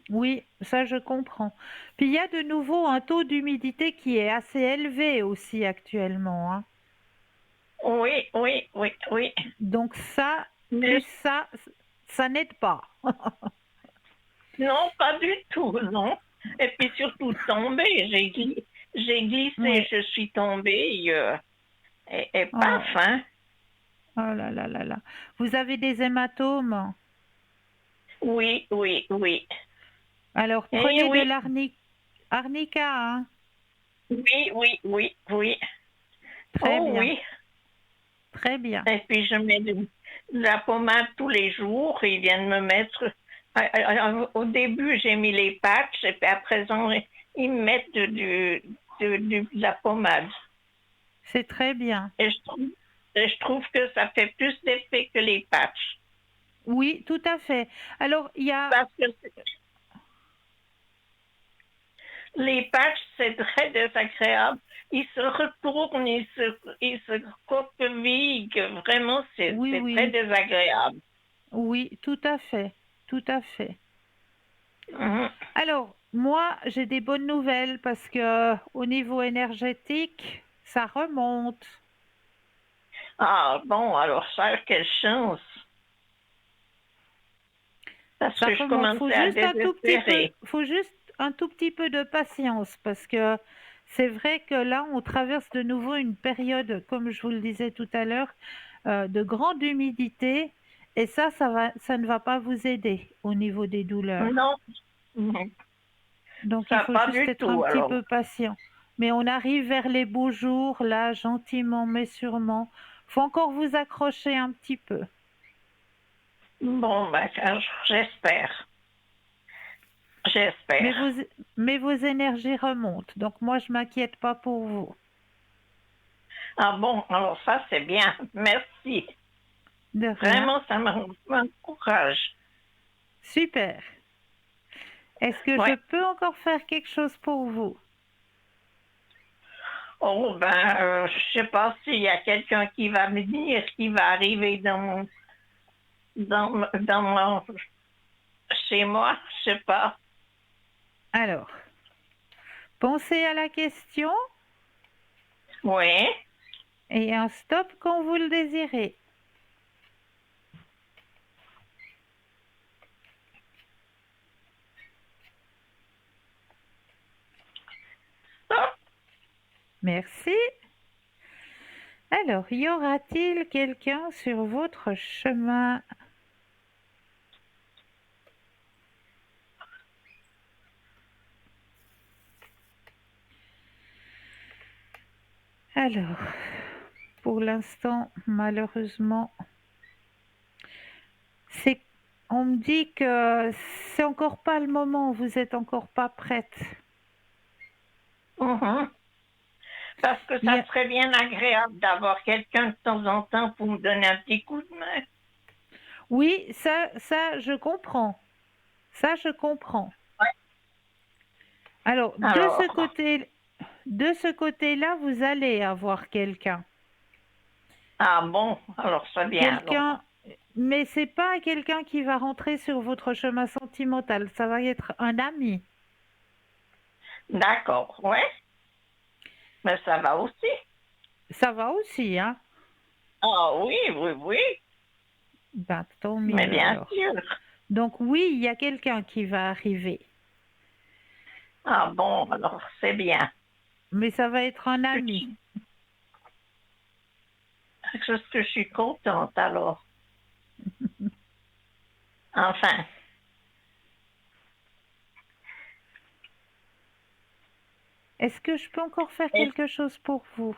S1: Oui, ça je comprends. Puis il y a de nouveau un taux d'humidité qui est assez élevé aussi actuellement, hein.
S4: Oui, oui, oui, oui.
S1: Donc ça,
S4: Mais
S1: plus ça n'aide pas.
S4: non, pas du tout, non. Et puis surtout tomber, j'ai glissé,
S1: Oui.
S4: je suis tombée, et paf,
S1: Oh,
S4: hein.
S1: oh là là là là. Vous avez des hématomes?
S4: Oui, oui, oui.
S1: Alors
S4: Eh
S1: prenez de
S4: oui,
S1: l'arnica, hein?
S4: oui, oui, oui, oui.
S1: Très
S4: Oh
S1: bien,
S4: oui.
S1: très bien.
S4: Et puis je mets de la pommade tous les jours. Ils viennent me mettre. Au début, j'ai mis les patchs et puis à présent, ils me mettent de la pommade.
S1: C'est très bien.
S4: Et je trouve que ça fait plus d'effet que les patchs.
S1: Oui, tout à fait. Alors, il y a...
S4: Parce que les patchs, c'est très désagréable. Ils se retournent, ils se coquevillent. Vraiment, c'est
S1: Oui,
S4: c'est très
S1: oui,
S4: désagréable.
S1: oui, tout à fait, tout à fait.
S4: Mhm.
S1: Alors, moi, j'ai des bonnes nouvelles parce que au niveau énergétique, ça remonte.
S4: Ah bon, alors ça, quelle chance. Parce
S1: Ça
S4: que je
S1: remonte.
S4: commençais à désespérer.
S1: Faut juste un tout petit peu de patience parce que c'est vrai que là, on traverse de nouveau une période, comme je vous le disais tout à l'heure, de grande humidité et ça ne va pas vous aider au niveau des douleurs.
S4: Non, mhm,
S1: Donc, il
S4: ça
S1: faut
S4: pas
S1: juste
S4: du
S1: être un
S4: tout
S1: petit
S4: alors.
S1: peu patient. Mais on arrive vers les beaux jours, là, gentiment mais sûrement. Faut encore vous accrocher un petit peu.
S4: Bon, ben, j'espère.
S1: Mais
S4: J'espère.
S1: vos énergies remontent. Donc, moi, je m'inquiète pas pour vous.
S4: Ah bon, alors ça c'est bien. Merci.
S1: De rien.
S4: Vraiment, ça m'encourage.
S1: Super. Est-ce que je
S4: Ouais.
S1: peux encore faire quelque chose pour vous?
S4: Oh ben, je sais pas s'il y a quelqu'un qui va venir, qui va arriver dans chez moi, je sais pas.
S1: Alors, pensez à la question
S4: Oui.
S1: et un stop quand vous le désirez.
S4: Stop.
S1: Merci. Alors, y aura-t-il quelqu'un sur votre chemin? Alors, pour l'instant, malheureusement, c'est, on me dit que c'est encore pas le moment, vous êtes encore pas prête.
S4: Mhm. Parce que
S1: Il y
S4: ça
S1: a-
S4: serait bien agréable d'avoir quelqu'un de temps en temps pour me donner un petit coup de main.
S1: Oui, ça, je comprends. Ça, je comprends.
S4: Ouais.
S1: Alors,
S4: Alors,
S1: de ce côté-là, vous allez avoir quelqu'un.
S4: ah bon, alors c'est bien
S1: Quelqu'un,
S4: alors.
S1: mais c'est pas quelqu'un qui va rentrer sur votre chemin sentimental. Ça va être un ami.
S4: D'accord, ouais, mais ça va aussi.
S1: Ça va aussi, hein?
S4: Ah oui, oui, oui,
S1: Ben, tant
S4: mais
S1: mieux
S4: bien
S1: alors.
S4: sûr.
S1: Donc oui, il y a quelqu'un qui va arriver,
S4: Ah bon, alors c'est bien.
S1: mais ça va être un
S4: Je
S1: ami.
S4: suis, je suis contente alors. Enfin,
S1: Est-ce que je peux encore faire
S4: et
S1: quelque chose pour vous?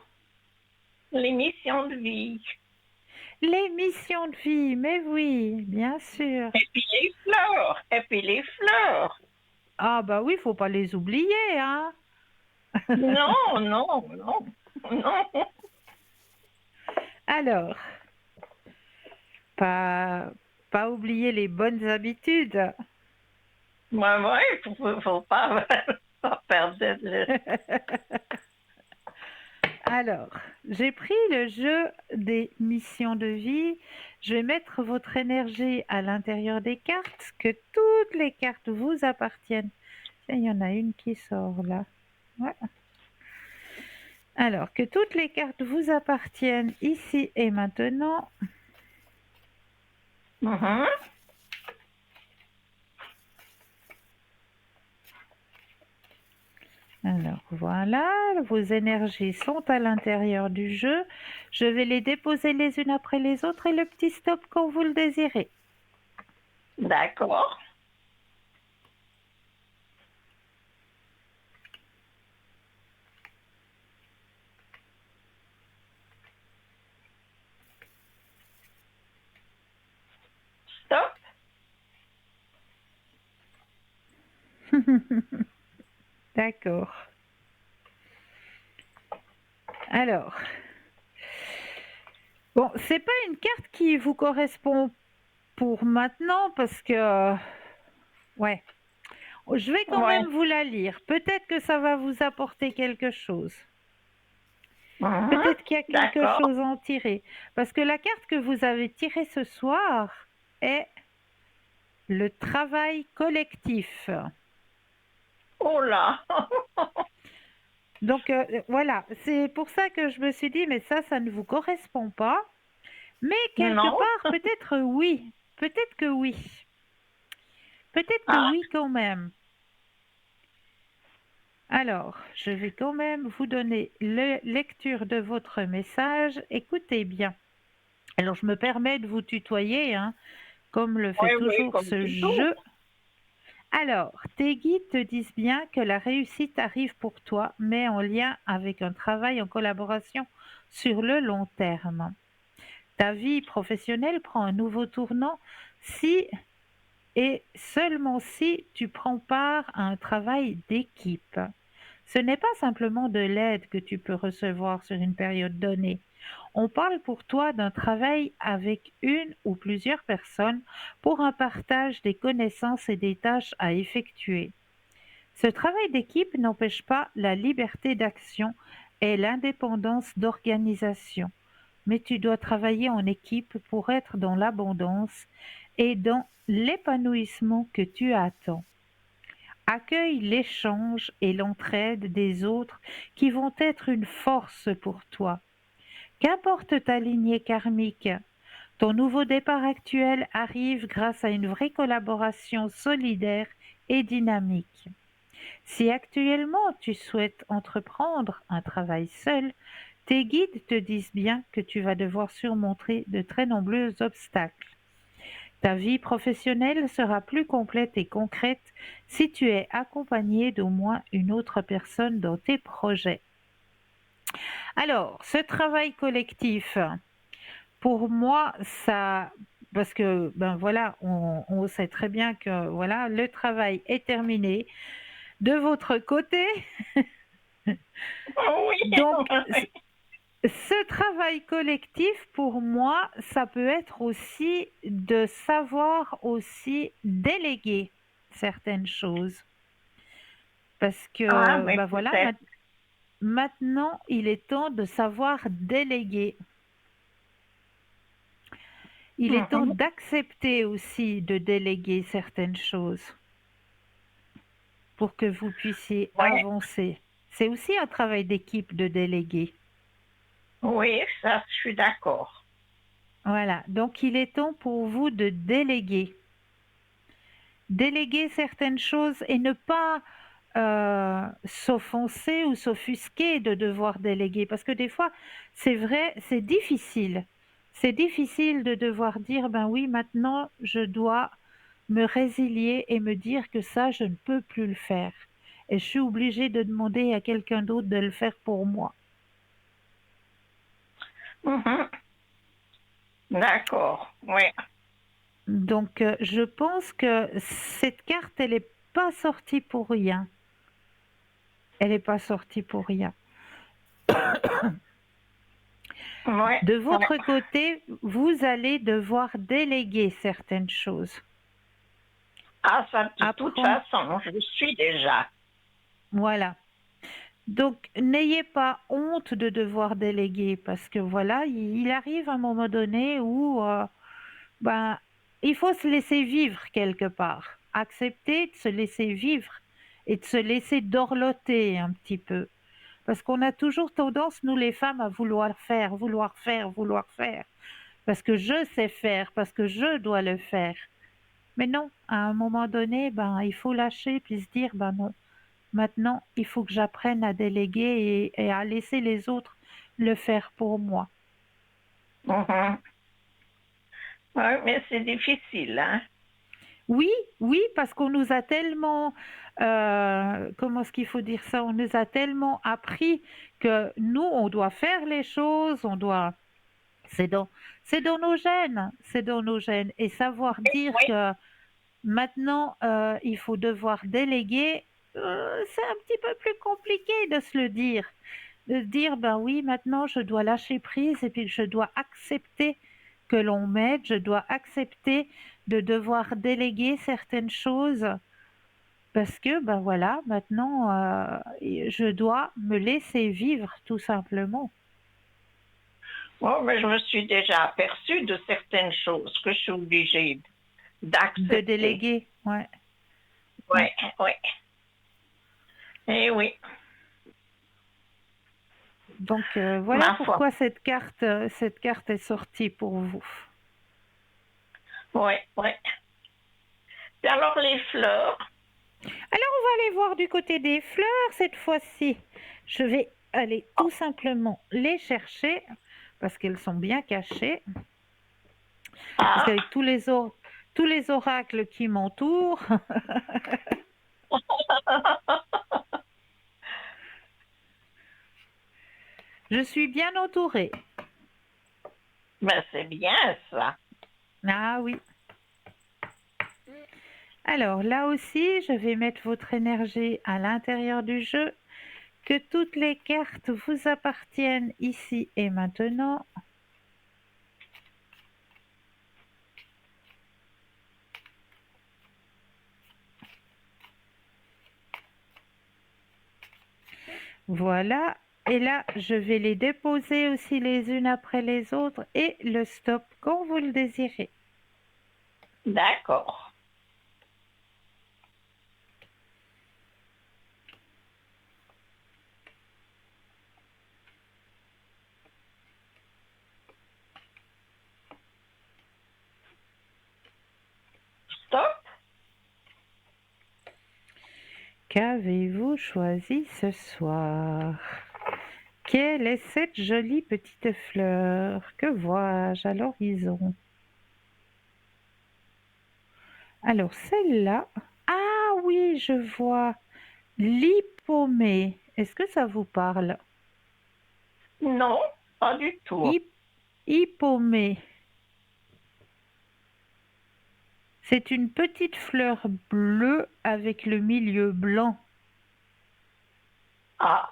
S4: l'émission de vie.
S1: Les missions de vie, mais oui, bien sûr.
S4: Et puis les fleurs. Et puis les fleurs.
S1: Ah bah oui, faut pas les oublier, hein.
S4: Non, non, non, non.
S1: Alors, pas, pas oublier les bonnes habitudes.
S4: Moi, faut pas, pas perdre le...
S1: Alors, j'ai pris le jeu des missions de vie. Je vais mettre votre énergie à l'intérieur des cartes, que toutes les cartes vous appartiennent. Tiens, il y en a une qui sort là. Ouais. Alors, que toutes les cartes vous appartiennent ici et maintenant.
S4: Mhm.
S1: Alors voilà, vos énergies sont à l'intérieur du jeu. Je vais les déposer les unes après les autres et le petit stop quand vous le désirez.
S4: D'accord. Stop.
S1: D'accord. Alors, bon, c'est pas une carte qui vous correspond pour maintenant parce que, ouais, je vais quand
S4: Ouais.
S1: même vous la lire. Peut-être que ça va vous apporter quelque chose.
S4: Mhm.
S1: Peut-être qu'il y a quelque
S4: D'accord.
S1: chose à en tirer. Parce que la carte que vous avez tirée ce soir est le travail collectif.
S4: Oh là.
S1: Donc voilà, c'est pour ça que je me suis dit, mais ça ne vous correspond pas. Mais quelque
S4: Non.
S1: part, peut-être oui. Peut-être que oui. Peut-être que
S4: Ah,
S1: oui quand même. Alors, je vais quand même vous donner la lecture de votre message. Écoutez bien. Alors, je me permets de vous tutoyer, hein, comme le fait
S4: oui, oui,
S1: toujours
S4: comme
S1: ce
S4: toujours.
S1: jeu. Alors, tes guides te disent bien que la réussite arrive pour toi, mais en lien avec un travail en collaboration sur le long terme. Ta vie professionnelle prend un nouveau tournant si et seulement si tu prends part à un travail d'équipe. Ce n'est pas simplement de l'aide que tu peux recevoir sur une période donnée. On parle pour toi d'un travail avec une ou plusieurs personnes pour un partage des connaissances et des tâches à effectuer. Ce travail d'équipe n'empêche pas la liberté d'action et l'indépendance d'organisation, mais tu dois travailler en équipe pour être dans l'abondance et dans l'épanouissement que tu attends. Accueille l'échange et l'entraide des autres qui vont être une force pour toi. Qu'importe ta lignée karmique, ton nouveau départ actuel arrive grâce à une vraie collaboration solidaire et dynamique. Si actuellement tu souhaites entreprendre un travail seul, tes guides te disent bien que tu vas devoir surmonter de très nombreux obstacles. Ta vie professionnelle sera plus complète et concrète si tu es accompagné d'au moins une autre personne dans tes projets. Alors, ce travail collectif, pour moi, ça, parce que ben voilà, on sait très bien que voilà, le travail est terminé de votre côté.
S4: Oh oui.
S1: Donc, ce travail collectif, pour moi, ça peut être aussi de savoir aussi déléguer certaines choses. Parce
S4: Ah,
S1: que,
S4: mais
S1: ben voilà,
S4: peut-être.
S1: maintenant, il est temps de savoir déléguer. Il est temps
S4: Mhm.
S1: d'accepter aussi de déléguer certaines choses pour que vous puissiez
S4: Ouais.
S1: avancer. C'est aussi un travail d'équipe de déléguer.
S4: Oui, ça, je suis d'accord.
S1: Voilà, donc il est temps pour vous de déléguer. Déléguer certaines choses et ne pas s'offenser ou s'offusquer de devoir déléguer. Parce que des fois, c'est vrai, c'est difficile. C'est difficile de devoir dire, ben oui, maintenant, je dois me résilier et me dire que ça, je ne peux plus le faire. Et je suis obligée de demander à quelqu'un d'autre de le faire pour moi.
S4: Mhm. D'accord, oui.
S1: Donc, je pense que cette carte, elle n'est pas sortie pour rien. Elle n'est pas sortie pour rien.
S4: Oui,
S1: De
S4: oui.
S1: votre côté, vous allez devoir déléguer certaines choses.
S4: Ah, ça, de toute
S1: Apprendre,
S4: façon, je le suis déjà.
S1: voilà. Donc, n'ayez pas honte de devoir déléguer parce que voilà, il arrive un moment donné où ben, il faut se laisser vivre quelque part. Accepter de se laisser vivre et de se laisser dorloter un petit peu. Parce qu'on a toujours tendance, nous les femmes, à vouloir faire, vouloir faire, vouloir faire. Parce que je sais faire, parce que je dois le faire. Mais non, à un moment donné, ben, il faut lâcher puis se dire, ben non, maintenant, il faut que j'apprenne à déléguer et à laisser les autres le faire pour moi.
S4: Mhm. Oui, mais c'est difficile, hein.
S1: Oui, oui, parce qu'on nous a tellement, comment est-ce qu'il faut dire ça? On nous a tellement appris que nous, on doit faire les choses, on doit, c'est dans, c'est dans nos gènes, c'est dans nos gènes. Et savoir dire
S4: Oui,
S1: que maintenant, il faut devoir déléguer, c'est un petit peu plus compliqué de se le dire. De se dire, ben oui, maintenant je dois lâcher prise et puis je dois accepter que l'on m'aide, je dois accepter de devoir déléguer certaines choses parce que, ben voilà, maintenant je dois me laisser vivre tout simplement.
S4: bon, mais je me suis déjà aperçue de certaines choses que je suis obligée
S1: De
S4: d'accepter.
S1: déléguer, ouais,
S4: Oui,
S1: ouais.
S4: oui. Eh oui,
S1: Donc voilà
S4: ma foi.
S1: pourquoi cette carte est sortie pour vous.
S4: Oui, oui. Et alors les fleurs,
S1: Alors, on va aller voir du côté des fleurs cette fois-ci. Je vais aller tout simplement les chercher parce qu'elles sont bien cachées. Parce
S4: ah,
S1: qu'avec tous les oracles qui m'entourent, je suis bien entourée.
S4: ben c'est bien ça.
S1: Ah oui. Alors là aussi, je vais mettre votre énergie à l'intérieur du jeu. Que toutes les cartes vous appartiennent ici et maintenant. Voilà. Et là, je vais les déposer aussi les unes après les autres et le stop quand vous le désirez.
S4: D'accord. Stop.
S1: Qu'avez-vous choisi ce soir? Quelle est cette jolie petite fleur? Que vois-je à l'horizon? Alors celle-là, ah oui, je vois l'hippomée. Est-ce que ça vous parle?
S4: Non, pas du tout.
S1: Hi- Hippomée. C'est une petite fleur bleue avec le milieu blanc.
S4: Ah,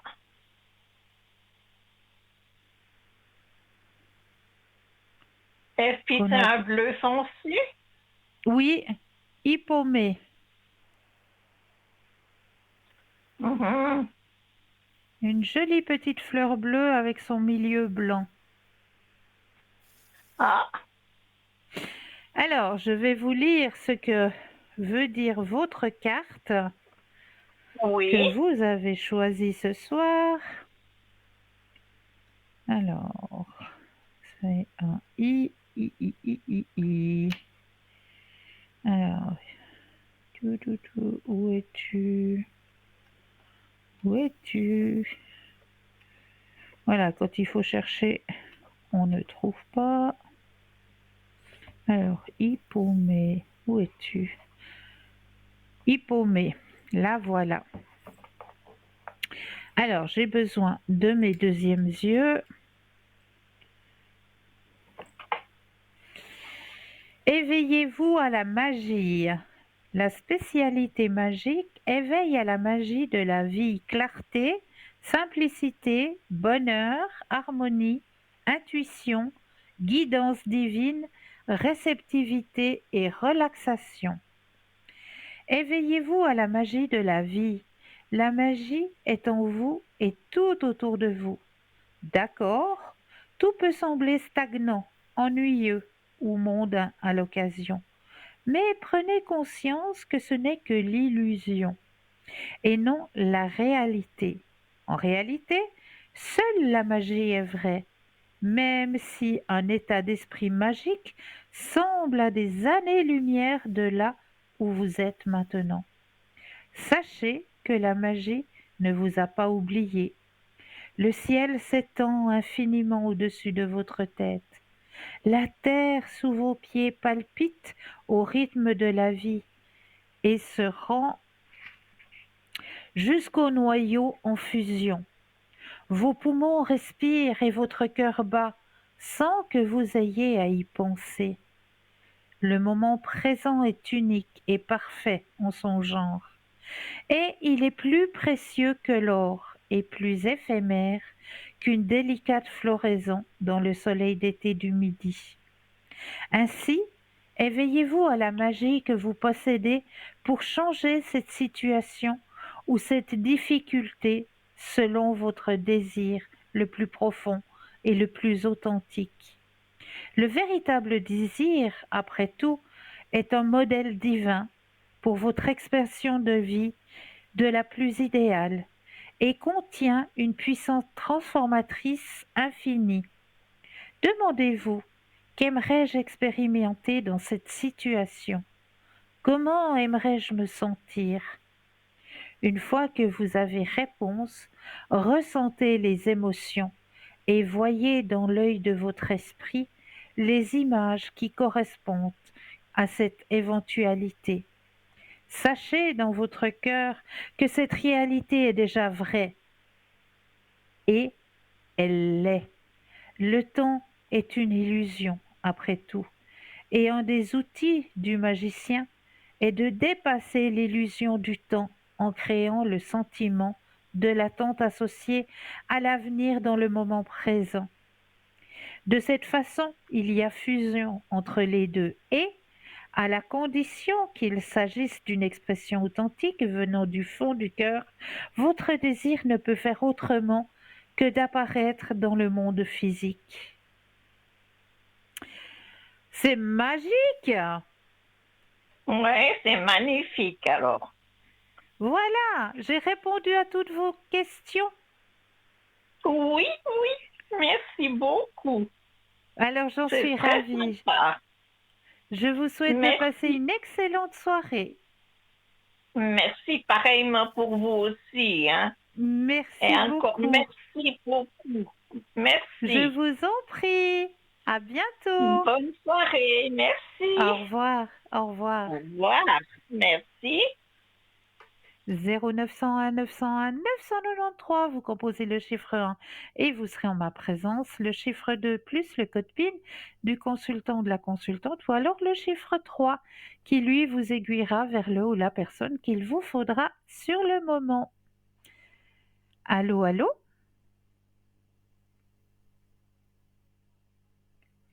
S4: est-ce que
S1: Qu'on
S4: c'est
S1: a...
S4: un bleu foncé?
S1: Oui, hippomée.
S4: Mhm.
S1: Une jolie petite fleur bleue avec son milieu blanc.
S4: Ah,
S1: Alors, je vais vous lire ce que veut dire votre carte
S4: oui.
S1: que vous avez choisie ce soir. Alors, c'est un I, I, I, I, I, I. Alors, où es-tu? Où es-tu? Voilà, quand il faut chercher, on ne trouve pas. Alors, hippomée, où es-tu? Hippomée. La voilà. Alors, j'ai besoin de mes deuxièmes yeux. Éveillez-vous à la magie. La spécialité magique éveille à la magie de la vie clarté, simplicité, bonheur, harmonie, intuition, guidance divine, réceptivité et relaxation. Éveillez-vous à la magie de la vie. La magie est en vous et tout autour de vous. D'accord, tout peut sembler stagnant, ennuyeux ou mondain à l'occasion. Mais prenez conscience que ce n'est que l'illusion et non la réalité. En réalité, seule la magie est vraie, même si un état d'esprit magique semble à des années-lumière de là où vous êtes maintenant. Sachez que la magie ne vous a pas oublié. Le ciel s'étend infiniment au-dessus de votre tête. La terre sous vos pieds palpite au rythme de la vie et se rend jusqu'au noyau en fusion. Vos poumons respirent et votre cœur bat sans que vous ayez à y penser. Le moment présent est unique et parfait en son genre, et il est plus précieux que l'or et plus éphémère qu'une délicate floraison dans le soleil d'été du midi. Ainsi, éveillez-vous à la magie que vous possédez pour changer cette situation ou cette difficulté selon votre désir le plus profond et le plus authentique. Le véritable désir, après tout, est un modèle divin pour votre expression de vie de la plus idéale et contient une puissance transformatrice infinie. Demandez-vous, qu'aimerais-je expérimenter dans cette situation? Comment aimerais-je me sentir? Une fois que vous avez réponse, ressentez les émotions et voyez dans l'œil de votre esprit les images qui correspondent à cette éventualité. Sachez dans votre cœur que cette réalité est déjà vraie et elle l'est. Le temps est une illusion, après tout, et un des outils du magicien est de dépasser l'illusion du temps en créant le sentiment de l'attente associée à l'avenir dans le moment présent. De cette façon, il y a fusion entre les deux et, à la condition qu'il s'agisse d'une expression authentique venant du fond du cœur, votre désir ne peut faire autrement que d'apparaître dans le monde physique. C'est magique!
S4: Ouais, c'est magnifique alors.
S1: Voilà, j'ai répondu à toutes vos questions.
S4: Oui, oui, merci beaucoup.
S1: Alors j'en
S4: C'est
S1: suis
S4: très
S1: ravie.
S4: sympa.
S1: Je vous souhaite de
S4: Merci.
S1: passer une excellente soirée.
S4: Merci pareillement pour vous aussi. Hein.
S1: Merci
S4: Et encore
S1: beaucoup.
S4: merci beaucoup. Merci.
S1: Je vous en prie. À bientôt.
S4: Bonne soirée. Merci.
S1: Au revoir. Au revoir.
S4: Au revoir. Merci.
S1: 0901 901 993, vous composez le chiffre 1 et vous serez en ma présence, le chiffre 2 plus le code PIN du consultant ou de la consultante, ou alors le chiffre 3 qui lui vous aiguillera vers le ou la personne qu'il vous faudra sur le moment. Allô, allô?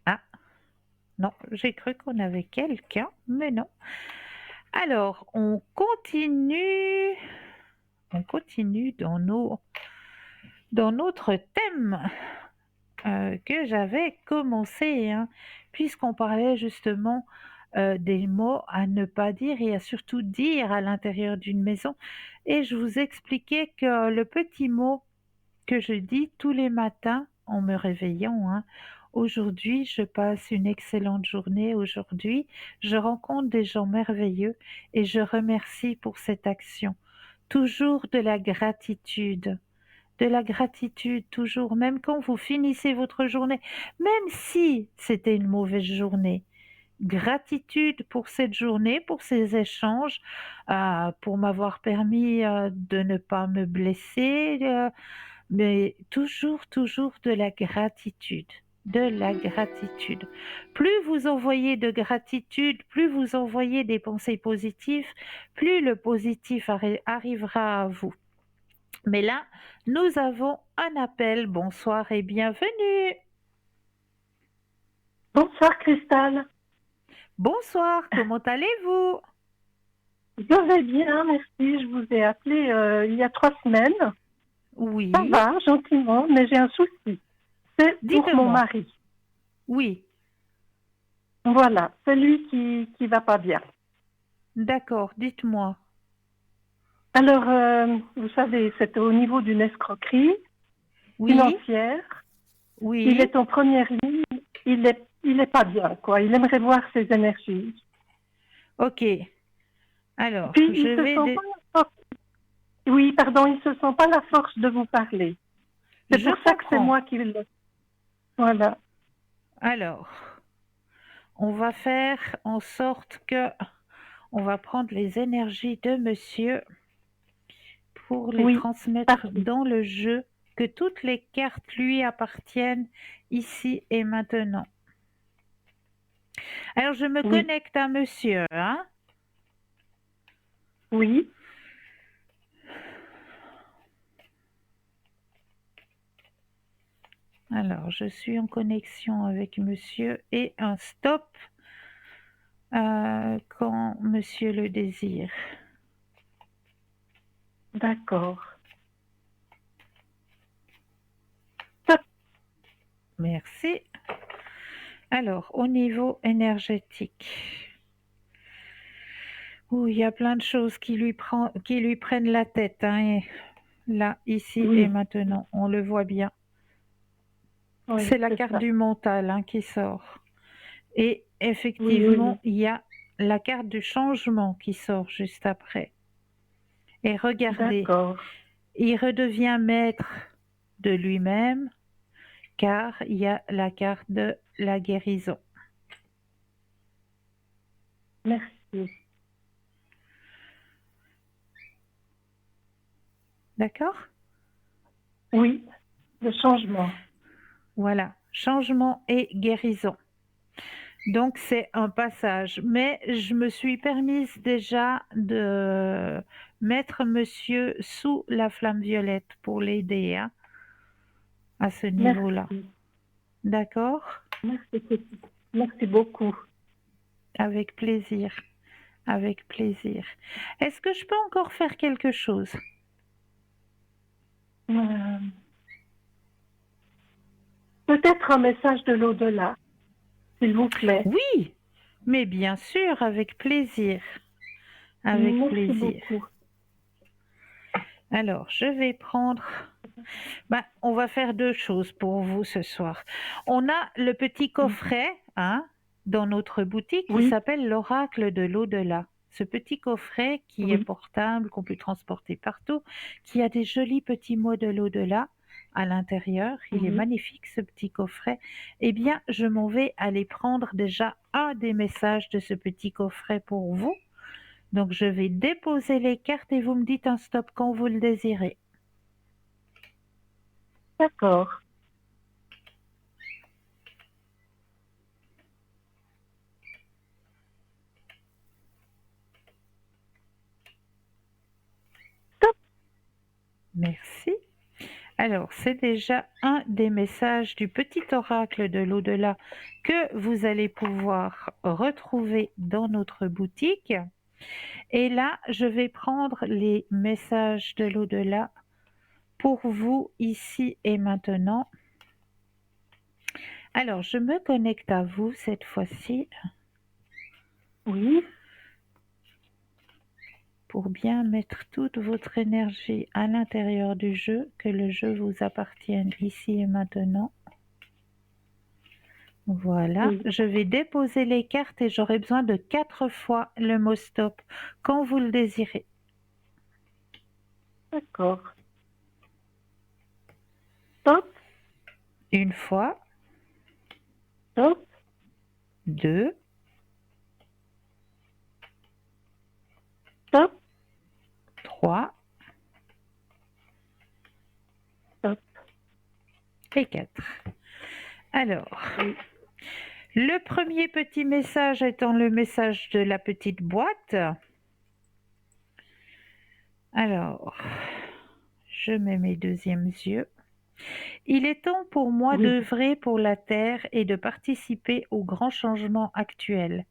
S1: Ah, non, j'ai cru qu'on avait quelqu'un, mais non. Alors, on continue dans notre thème que j'avais commencé, hein, puisqu'on parlait justement des mots à ne pas dire et à surtout dire à l'intérieur d'une maison. Et je vous expliquais que le petit mot que je dis tous les matins en me réveillant, hein, aujourd'hui, je passe une excellente journée. Aujourd'hui, je rencontre des gens merveilleux et je remercie pour cette action. Toujours de la gratitude. De la gratitude, toujours, même quand vous finissez votre journée, même si c'était une mauvaise journée. gratitude pour cette journée, pour ces échanges, pour m'avoir permis de ne pas me blesser, mais toujours, toujours de la gratitude. De la gratitude. Plus vous envoyez de gratitude, plus vous envoyez des pensées positives, plus le positif arrivera à vous. Mais là, nous avons un appel. Bonsoir et bienvenue.
S5: Bonsoir Cristal.
S1: Bonsoir, comment allez-vous?
S5: Je vais bien, merci. Je vous ai appelé il y a 3 semaines.
S1: Oui,
S5: Ça va, gentiment, mais j'ai un souci. C'est pour mon
S1: dites-moi.
S5: mari.
S1: Oui,
S5: Voilà, c'est lui qui va pas bien.
S1: d'accord, dites-moi.
S5: Alors, vous savez, c'est au niveau d'une escroquerie
S1: Oui,
S5: financière. Il
S1: oui,
S5: est en première ligne. Il est pas bien, quoi. Il aimerait voir ses énergies.
S1: ok. Alors,
S5: Puis,
S1: je
S5: il se
S1: vais...
S5: sent pas la force. Oui, pardon, il se sent pas la force de vous parler. C'est
S1: Je
S5: pour ça que c'est
S1: comprends.
S5: moi qui le... Voilà.
S1: Alors, on va faire en sorte que on va prendre les énergies de monsieur pour les
S5: Oui,
S1: transmettre
S5: parfait.
S1: dans le jeu, que toutes les cartes lui appartiennent ici et maintenant. Alors, je me
S5: Oui,
S1: connecte à monsieur, hein?
S5: oui.
S1: Alors, je suis en connexion avec monsieur et un stop quand monsieur le désire.
S5: D'accord.
S1: Merci. Alors, au niveau énergétique, il y a plein de choses qui lui prennent la tête, hein, là, ici et
S5: Oui,
S1: maintenant, on le voit bien.
S5: oui,
S1: C'est la
S5: c'est
S1: carte
S5: ça.
S1: du mental, hein, qui sort. Et
S5: Oui, oui, oui.
S1: effectivement, il y a la carte du changement qui sort juste après. Et regardez,
S5: D'accord.
S1: il redevient maître de lui-même, car il y a la carte de la guérison.
S5: Merci.
S1: D'accord?
S5: Oui, le changement.
S1: Voilà, changement et guérison. Donc c'est un passage, mais je me suis permise déjà de mettre monsieur sous la flamme violette pour l'aider, hein, à ce niveau-là.
S5: Merci.
S1: D'accord?
S5: Merci, merci beaucoup.
S1: Avec plaisir, avec plaisir. Est-ce que je peux encore faire quelque chose?
S5: Euh, Peut-être un message de l'au-delà, s'il vous plaît.
S1: Oui, mais bien sûr, avec plaisir, avec
S5: Merci
S1: plaisir.
S5: beaucoup.
S1: Alors, je vais prendre... on va faire deux choses pour vous ce soir. On a le petit coffret, hein, dans notre boutique qui
S5: Oui,
S1: s'appelle l'oracle de l'au-delà. Ce petit coffret qui est
S5: oui.
S1: portable, qu'on peut transporter partout, qui a des jolis petits mots de l'au-delà à l'intérieur. Il est
S5: Oui.
S1: magnifique ce petit coffret. Eh bien, je m'en vais aller prendre déjà un des messages de ce petit coffret pour vous. Donc, je vais déposer les cartes et vous me dites un stop quand vous le désirez.
S5: D'accord. Stop.
S1: Merci. Alors, c'est déjà un des messages du petit oracle de l'au-delà que vous allez pouvoir retrouver dans notre boutique. Et là, je vais prendre les messages de l'au-delà pour vous ici et maintenant. Alors, je me connecte à vous cette fois-ci
S5: Oui.
S1: pour bien mettre toute votre énergie à l'intérieur du jeu, que le jeu vous appartienne ici et maintenant. Voilà,
S5: Oui.
S1: je vais déposer les cartes et j'aurai besoin de 4 fois le mot stop quand vous le désirez.
S5: D'accord. Stop.
S1: Une fois,
S5: Stop.
S1: 2, 3
S5: Top.
S1: et 4. Alors, le premier petit message étant le message de la petite boîte. Alors, je mets mes deuxièmes yeux. Il est temps pour moi
S5: Oui.
S1: d'œuvrer pour la Terre et de participer aux grands changements actuels.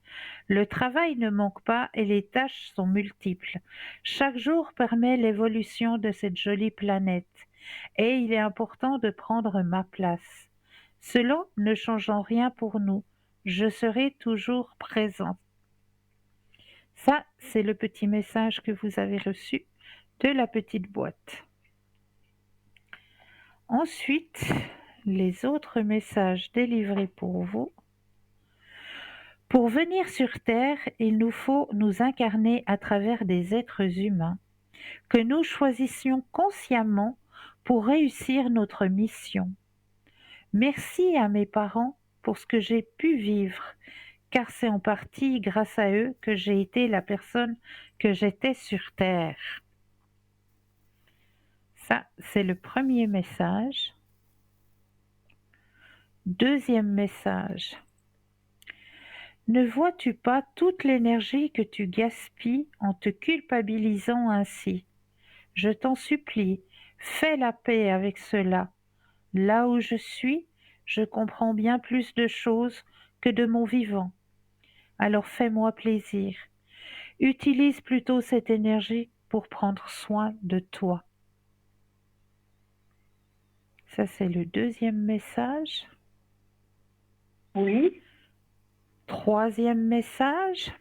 S1: Le travail ne manque pas et les tâches sont multiples. Chaque jour permet l'évolution de cette jolie planète et il est important de prendre ma place. Cela ne changeant rien pour nous, je serai toujours présent. Ça, c'est le petit message que vous avez reçu de la petite boîte. Ensuite, les autres messages délivrés pour vous. Pour venir sur Terre, il nous faut nous incarner à travers des êtres humains que nous choisissions consciemment pour réussir notre mission. Merci à mes parents pour ce que j'ai pu vivre, car c'est en partie grâce à eux que j'ai été la personne que j'étais sur Terre. Ça, c'est le premier message. Deuxième message. Ne vois-tu pas toute l'énergie que tu gaspilles en te culpabilisant ainsi? Je t'en supplie, fais la paix avec cela. Là où je suis, je comprends bien plus de choses que de mon vivant. Alors fais-moi plaisir. Utilise plutôt cette énergie pour prendre soin de toi. Ça, c'est le deuxième message.
S5: Oui.
S1: Troisième message.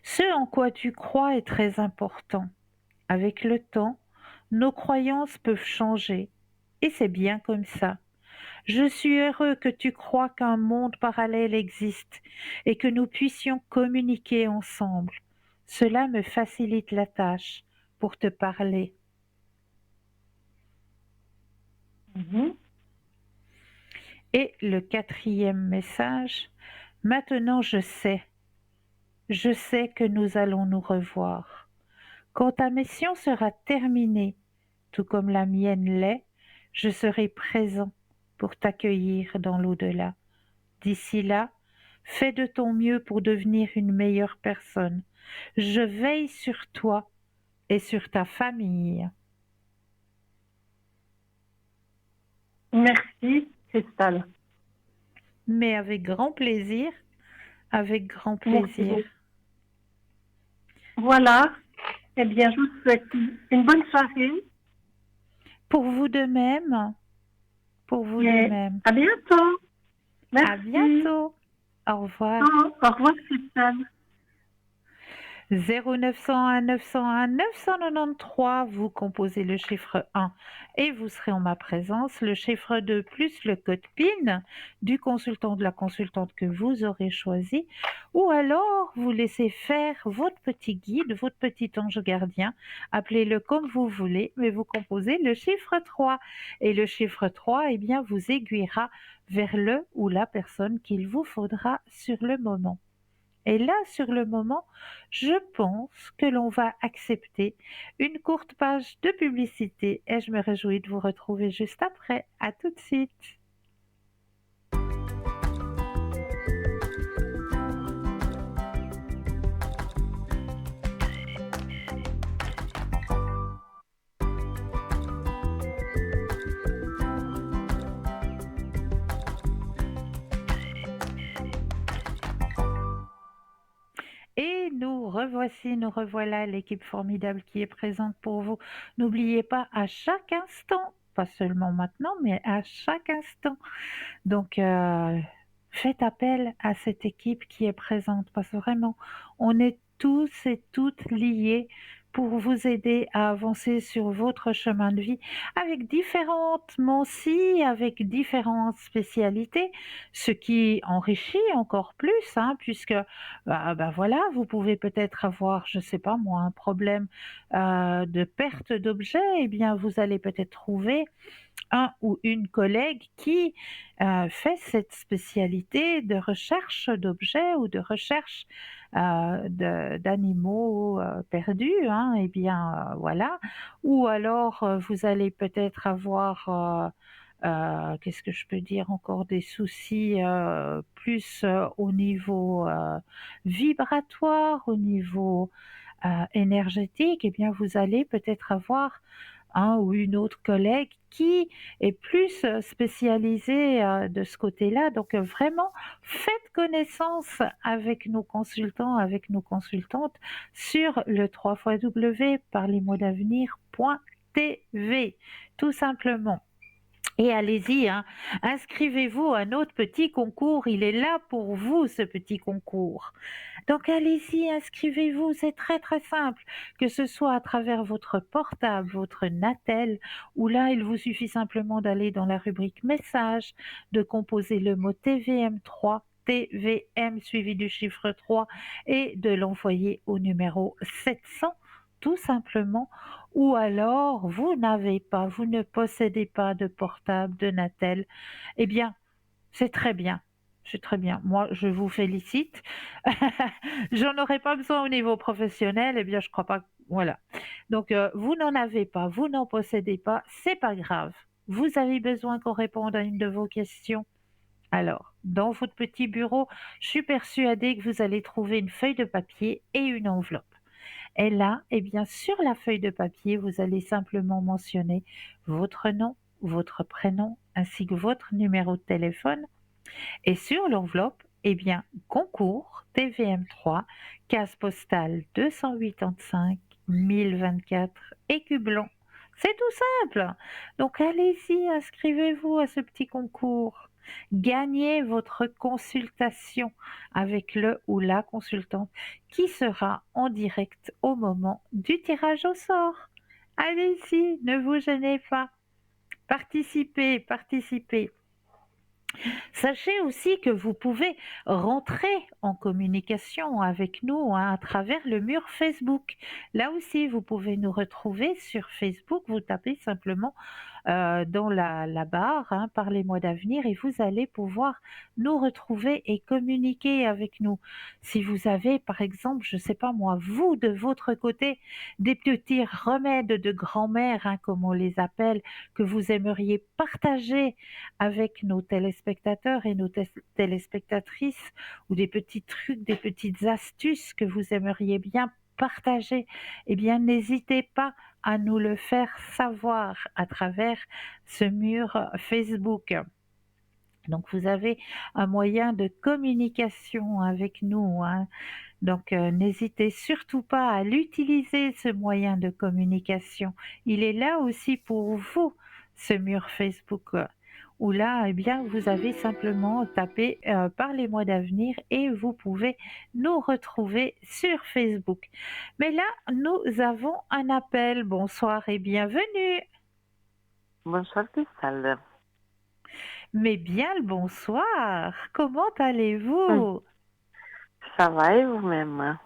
S1: Ce en quoi tu crois est très important. Avec le temps, nos croyances peuvent changer, et c'est bien comme ça. Je suis heureux que tu crois qu'un monde parallèle existe et que nous puissions communiquer ensemble. Cela me facilite la tâche pour te parler.
S5: Mhm.
S1: Et le quatrième message, maintenant je sais que nous allons nous revoir. Quand ta mission sera terminée, tout comme la mienne l'est, je serai présent pour t'accueillir dans l'au-delà. D'ici là, fais de ton mieux pour devenir une meilleure personne. Je veille sur toi et sur ta famille.
S5: Merci, Cristal.
S1: Mais avec grand plaisir, avec grand
S5: Merci
S1: plaisir.
S5: beaucoup. Voilà. Eh bien, je vous souhaite une bonne soirée.
S1: Pour vous de même, pour vous de
S5: Et
S1: même.
S5: à bientôt. Merci.
S1: À bientôt. Au revoir.
S5: Au revoir, Cristal.
S1: 0901 901 993, vous composez le chiffre 1 et vous serez en ma présence, le chiffre 2 plus le code PIN du consultant ou de la consultante que vous aurez choisi, ou alors vous laissez faire votre petit guide, votre petit ange gardien, appelez-le comme vous voulez, mais vous composez le chiffre 3 et le chiffre 3 eh bien, vous aiguillera vers le ou la personne qu'il vous faudra sur le moment. Et là, sur le moment, je pense que l'on va accepter une courte page de publicité et je me réjouis de vous retrouver juste après. À tout de suite. Et nous revoilà l'équipe formidable qui est présente pour vous. N'oubliez pas à chaque instant, pas seulement maintenant, mais à chaque instant. Donc, faites appel à cette équipe qui est présente parce que vraiment, on est tous et toutes liés pour vous aider à avancer sur votre chemin de vie avec différentes mencies, avec différentes spécialités, ce qui enrichit encore plus, puisque voilà, vous pouvez peut-être avoir, je sais pas moi, un problème de perte d'objets, eh bien vous allez peut-être trouver un ou une collègue qui fait cette spécialité de recherche d'objets ou de recherche d'animaux perdus, hein, eh bien voilà. Ou alors vous allez peut-être avoir, qu'est-ce que je peux dire encore, des soucis plus au niveau vibratoire, au niveau énergétique, eh bien vous allez peut-être avoir un ou une autre collègue qui est plus spécialisée de ce côté-là. Donc vraiment, faites connaissance avec nos consultants, avec nos consultantes sur le www.parlez-moi-d'avenir.tv, tout simplement. Et allez-y, hein, inscrivez-vous à notre petit concours. Il est là pour vous, ce petit concours. Donc allez-y, inscrivez-vous. C'est très très simple. Que ce soit à travers votre portable, votre Natel, ou là, il vous suffit simplement d'aller dans la rubrique message, de composer le mot TVM3, TVM suivi du chiffre 3 et de l'envoyer au numéro 700 tout simplement. Ou alors vous n'avez pas, vous ne possédez pas de portable, de Natel, eh bien c'est très bien. C'est très bien. Moi, je vous félicite. J'en aurais pas besoin au niveau professionnel. Eh bien, je crois pas. Voilà. Donc, vous n'en avez pas, vous n'en possédez pas. C'est pas grave. Vous avez besoin qu'on réponde à une de vos questions. Alors, dans votre petit bureau, je suis persuadée que vous allez trouver une feuille de papier et une enveloppe. Et là, eh bien, sur la feuille de papier, vous allez simplement mentionner votre nom, votre prénom, ainsi que votre numéro de téléphone. Et sur l'enveloppe, eh bien, concours TVM3, case postale 285 1024, Écublon. C'est tout simple. Donc allez-y, inscrivez-vous à ce petit concours. Gagnez votre consultation avec le ou la consultante qui sera en direct au moment du tirage au sort. Allez-y, ne vous gênez pas. Participez, participez. Sachez aussi que vous pouvez rentrer en communication avec nous, hein, à travers le mur Facebook. Là aussi, vous pouvez nous retrouver sur Facebook. Vous tapez simplement dans la barre, hein, Parlez-moi d'avenir, et vous allez pouvoir nous retrouver et communiquer avec nous. Si vous avez, par exemple, je ne sais pas moi, vous de votre côté, des petits remèdes de grand-mère, hein, comme on les appelle, que vous aimeriez partager avec nos téléspectateurs et nos téléspectatrices, ou des petits trucs, des petites astuces que vous aimeriez bien partager, eh bien n'hésitez pas à nous le faire savoir à travers ce mur Facebook. Donc vous avez un moyen de communication avec nous, hein. Donc n'hésitez surtout pas à l'utiliser, ce moyen de communication. Il est là aussi pour vous, ce mur Facebook, où là, eh bien, vous avez simplement tapé Parlez-moi d'avenir et vous pouvez nous retrouver sur Facebook. Mais là, nous avons un appel. Bonsoir et bienvenue.
S6: Bonsoir, Cristal.
S1: Mais bien le bonsoir. Comment allez-vous?
S6: Ça va et vous-même?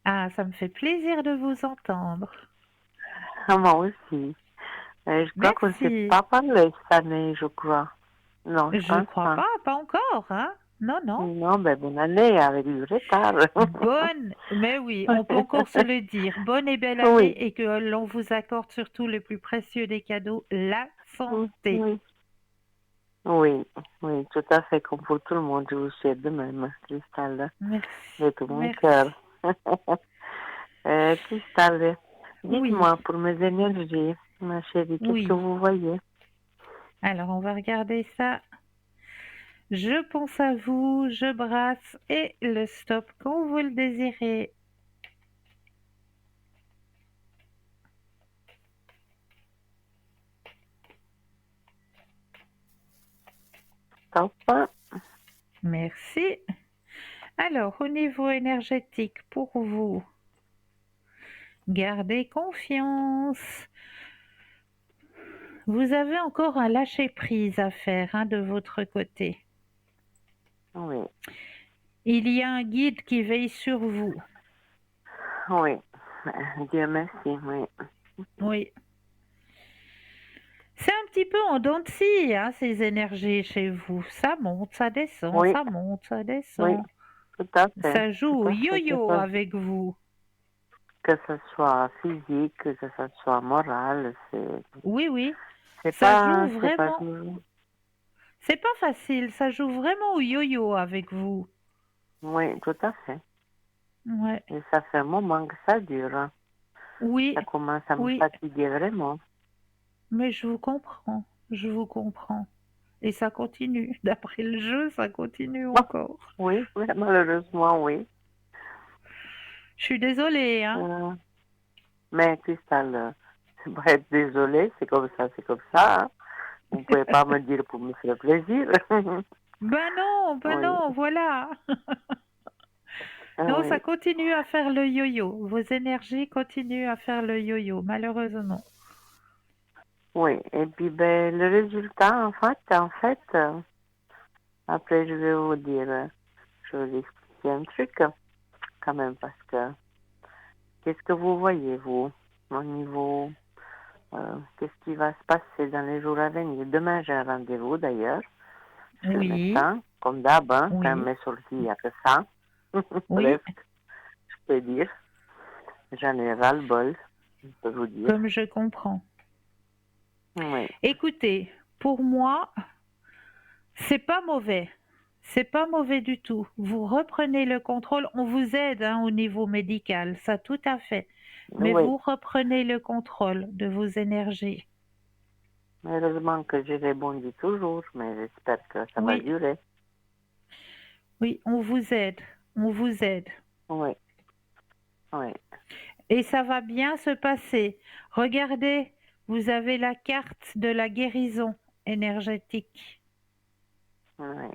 S1: Ah, ça me fait plaisir de vous entendre.
S6: Ah, moi aussi. Je crois qu'on ne s'est
S1: Merci.
S6: pas parlé cette année, je crois. Non, je
S1: Je
S6: pense
S1: crois
S6: pas.
S1: pas encore, hein? Non, non.
S6: Non, ben bonne année avec du retard.
S1: Mais oui, on peut encore se le dire. Bonne et belle année
S6: Oui,
S1: et que l'on vous accorde surtout le plus précieux des cadeaux, la
S6: oui,
S1: santé.
S6: oui. Oui, oui, tout à fait, comme pour tout le monde, je vous souhaite de même, Cristal,
S1: Merci.
S6: de tout mon
S1: Merci.
S6: cœur. Cristal,
S1: Oui,
S6: dites-moi, pour mes énergies, ma chérie, qu'est-ce que
S1: oui.
S6: vous voyez?
S1: Alors, on va regarder ça. Je pense à vous, je brasse et le stop quand vous le désirez.
S6: Top.
S1: Merci. Alors, au niveau énergétique, pour vous, gardez confiance. Vous avez encore un lâcher-prise à faire, hein, de votre côté.
S6: Oui,
S1: Il y a un guide qui veille sur vous.
S6: oui. Dieu merci, oui.
S1: Oui. C'est un petit peu en dents de scie, hein, ces énergies chez vous. Ça monte, ça descend,
S6: Oui,
S1: ça monte, ça
S6: oui,
S1: descend.
S6: tout à fait.
S1: Ça joue
S6: Tout
S1: au
S6: à fait.
S1: yo-yo avec vous.
S6: Que ce soit physique, que ce soit moral,
S1: Oui, oui.
S6: c'est
S1: Ça joue
S6: pas
S1: vraiment. C'est pas facile, ça joue vraiment au yo-yo avec vous.
S6: oui, tout à fait.
S1: Ouais.
S6: Et ça fait un moment que ça dure, hein.
S1: Oui,
S6: Ça commence à me
S1: oui,
S6: fatiguer vraiment.
S1: mais je vous comprends. Je vous comprends. Et ça continue. D'après le jeu, ça continue
S6: Bon,
S1: encore.
S6: oui, malheureusement, oui.
S1: Je suis désolée, hein.
S6: Euh, mais Cristal, c'est pas être désolé, c'est comme ça, c'est comme ça, hein. Vous pouvez pas me dire pour me faire plaisir.
S1: Ben
S6: Oui,
S1: non, voilà. Non, ça
S6: oui,
S1: continue à faire le yo-yo. Vos énergies continuent à faire le yo-yo, malheureusement.
S6: oui. Et puis, ben, le résultat, en fait, après, je vais vous dire, je vais vous expliquer un truc, quand même, parce que, qu'est-ce que vous voyez, vous, au niveau, qu'est-ce qui va se passer dans les jours à venir? Demain, j'ai un rendez-vous, d'ailleurs, chez le
S1: Oui,
S6: médecin, comme d'hab, hein, quand
S1: oui,
S6: mes sorties, il n'y a que ça,
S1: oui,
S6: presque, je peux dire. J'en ai ras-le-bol, je peux vous dire.
S1: comme je comprends.
S6: Oui,
S1: Écoutez, pour moi, c'est pas mauvais. C'est pas mauvais du tout. Vous reprenez le contrôle. On vous aide, hein, au niveau médical, ça tout à fait. Mais
S6: oui.
S1: vous reprenez le contrôle de vos énergies.
S6: Heureusement que j'ai rebondi toujours, mais j'espère que ça va
S1: Oui,
S6: durer.
S1: oui, on vous aide. On vous aide.
S6: Oui, oui,
S1: Et ça va bien se passer. Regardez, vous avez la carte de la guérison énergétique.
S6: oui,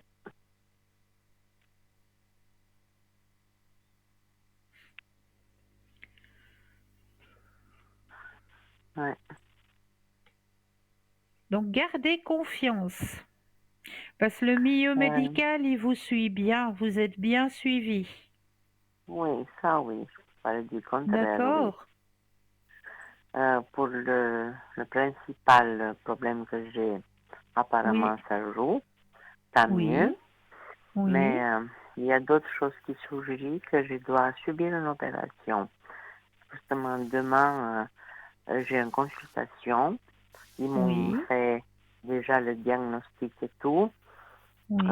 S6: oui.
S1: Donc gardez confiance. Parce que le milieu médical, il vous suit bien, vous êtes bien suivi.
S6: Oui, ça oui, je parle du contraire, oui.
S1: D'accord?
S6: Pour le principal problème que j'ai,
S1: Oui,
S6: apparemment ça joue, tant mieux.
S1: oui, oui,
S6: Mais il y a d'autres choses qui surgissent que je dois subir une opération. Justement, demain, j'ai une consultation. Ils m'ont
S1: oui,
S6: fait déjà le diagnostic et tout.
S1: oui,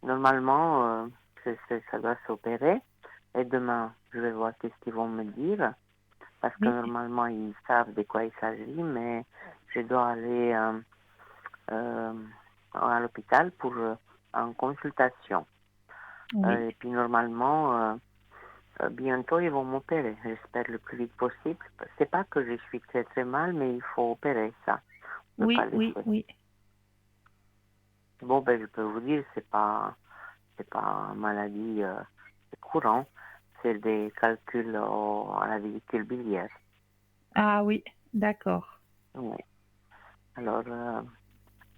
S6: Normalement, ça doit s'opérer. Et demain, je vais voir qu'est-ce qu'ils vont me dire. Parce que
S1: oui,
S6: normalement, ils savent de quoi il s'agit, mais je dois aller euh, à l'hôpital pour en consultation.
S1: oui,
S6: Et puis normalement, bientôt, ils vont m'opérer. J'espère le plus vite possible. C'est pas que je suis très très mal, mais il faut opérer ça. On ne peut pas
S1: oui, oui,
S6: laisser.
S1: oui.
S6: Bon, ben, je peux vous dire, c'est pas une maladie courante. C'est des calculs à la vésicule biliaire.
S1: Ah oui, d'accord.
S6: Oui. Alors,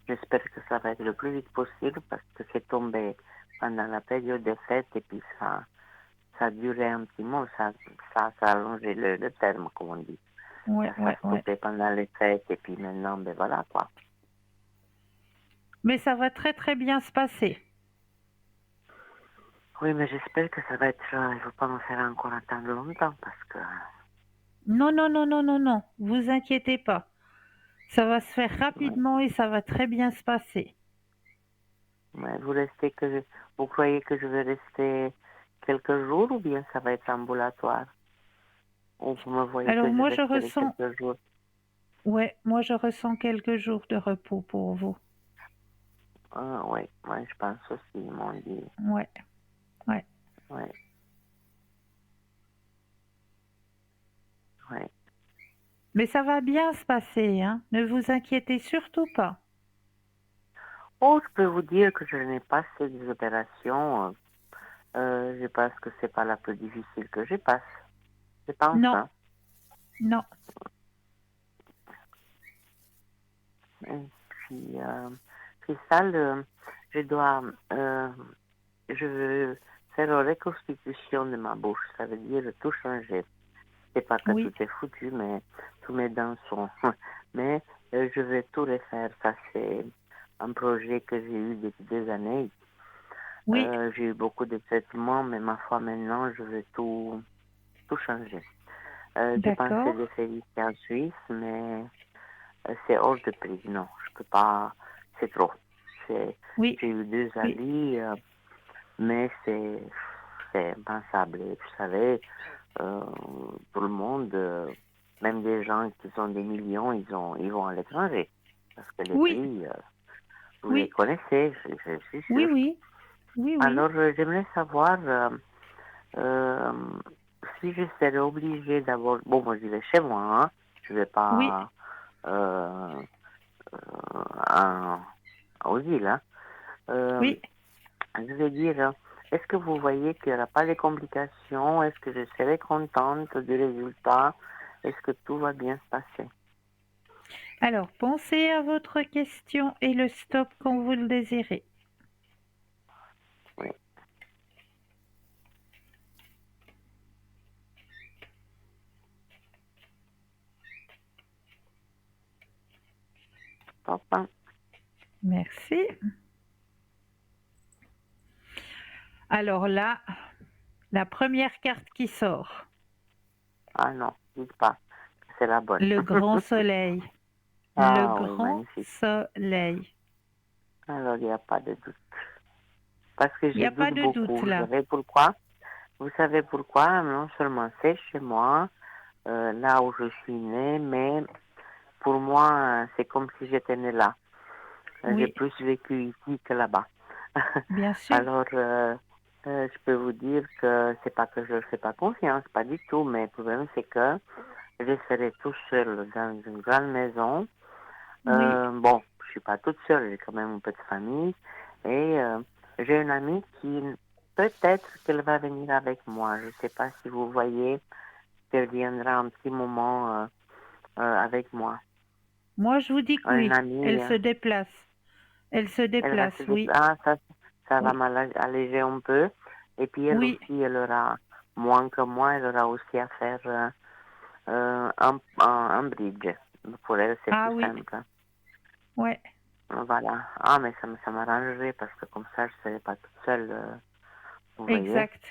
S6: j'espère que ça va être le plus vite possible parce que c'est tombé pendant la période des fêtes et puis ça a duré un petit moment, ça a allongé le terme, comme on dit.
S1: Ouais,
S6: Ça a
S1: ouais, ouais.
S6: stoppé pendant les fêtes et puis maintenant, ben voilà quoi.
S1: Mais ça va très très bien se passer.
S6: Oui, mais j'espère que ça va être, il ne faut pas me faire encore attendre longtemps parce que,
S1: Non, non, non, non, non, non, vous inquiétez pas. Ça va se faire
S6: ouais,
S1: rapidement et ça va très bien se passer.
S6: ouais, vous croyez que je vais rester quelques jours ou bien ça va être ambulatoire? Ou vous me voyez
S1: Alors
S6: que je
S1: moi je
S6: resterai
S1: ressens,
S6: quelques jours?
S1: ouais, moi je ressens quelques jours de repos pour vous.
S6: Ah, oui, moi je pense aussi, ils m'ont dit.
S1: Ouais, ouais.
S6: Ouais, ouais.
S1: Mais ça va bien se passer, hein. Ne vous inquiétez surtout pas.
S6: Oh, je peux vous dire que je n'ai pas fait des opérations. Je pense que c'est pas la plus difficile que je passe. Je pense,
S1: Non,
S6: hein.
S1: non.
S6: Et puis, c'est ça, je dois, je veux faire une reconstitution de ma bouche. Ça veut dire tout changer. C'est pas que
S1: Oui,
S6: tout est foutu, mais tous mes dents sont. Mais je vais tout refaire. Ça, c'est un projet que j'ai eu depuis des années.
S1: Oui,
S6: J'ai eu beaucoup de traitements, mais ma foi, maintenant, je vais tout changer. J'ai pensé
S1: d'accord.
S6: de faire ici en Suisse, mais c'est hors de prix. Non, je peux pas. C'est trop.
S1: Oui,
S6: J'ai eu 2
S1: oui,
S6: avis, mais c'est impensable. Et vous savez, tout le monde, même des gens qui ont des millions, ils vont à l'étranger. Parce que les
S1: oui,
S6: prix, vous les
S1: oui,
S6: connaissez, je suis
S1: oui,
S6: sûr.
S1: oui, oui, oui.
S6: Alors, j'aimerais savoir euh, si je serais obligée d'abord. Bon, moi, je vais chez moi, hein. Je vais
S1: Oui,
S6: pas à- aux îles. Hein. Euh,
S1: oui.
S6: je vais dire, est-ce que vous voyez qu'il n'y aura pas de complications? Est-ce que je serai contente du résultat? Est-ce que tout va bien se passer?
S1: Alors, pensez à votre question et le stop quand vous le désirez.
S6: Oui. Papa.
S1: Merci. Alors là, la première carte qui sort,
S6: Ah non, dites pas. C'est la bonne.
S1: le grand soleil. Le
S6: Ah oui,
S1: grand
S6: magnifique.
S1: soleil.
S6: Alors, il n'y a pas de doute. Parce que
S1: Il n'y
S6: je
S1: a pas
S6: doute
S1: de doute
S6: beaucoup. Vous
S1: là.
S6: savez pourquoi? Vous savez pourquoi? Non seulement c'est chez moi, là où je suis née, mais pour moi, c'est comme si j'étais née là. J'ai
S1: Oui,
S6: plus vécu ici que là-bas.
S1: bien sûr.
S6: Alors, je peux vous dire que c'est pas que je ne fais pas confiance, pas du tout, mais le problème c'est que je serai tout seul dans une grande maison.
S1: Oui,
S6: Bon, je suis pas toute seule, j'ai quand même une petite famille et j'ai une amie qui peut-être qu'elle va venir avec moi. Je ne sais pas si vous voyez qu'elle viendra un petit moment avec moi.
S1: moi je vous dis que
S6: Une
S1: oui.
S6: amie.
S1: Elle se déplace. Elle se
S6: Elle va
S1: déplace,
S6: se
S1: oui.
S6: déplacer. Ah, ça va
S1: Oui,
S6: m'alléger un peu. Et puis elle
S1: oui.
S6: aussi, elle aura moins que moi, elle aura aussi à faire un bridge. Pour elle, c'est
S1: Ah
S6: plus
S1: oui,
S6: simple.
S1: ouais,
S6: Voilà. Ah, mais ça m'arrangerait parce que comme ça, je ne serai pas toute seule, vous voyez.
S1: exact,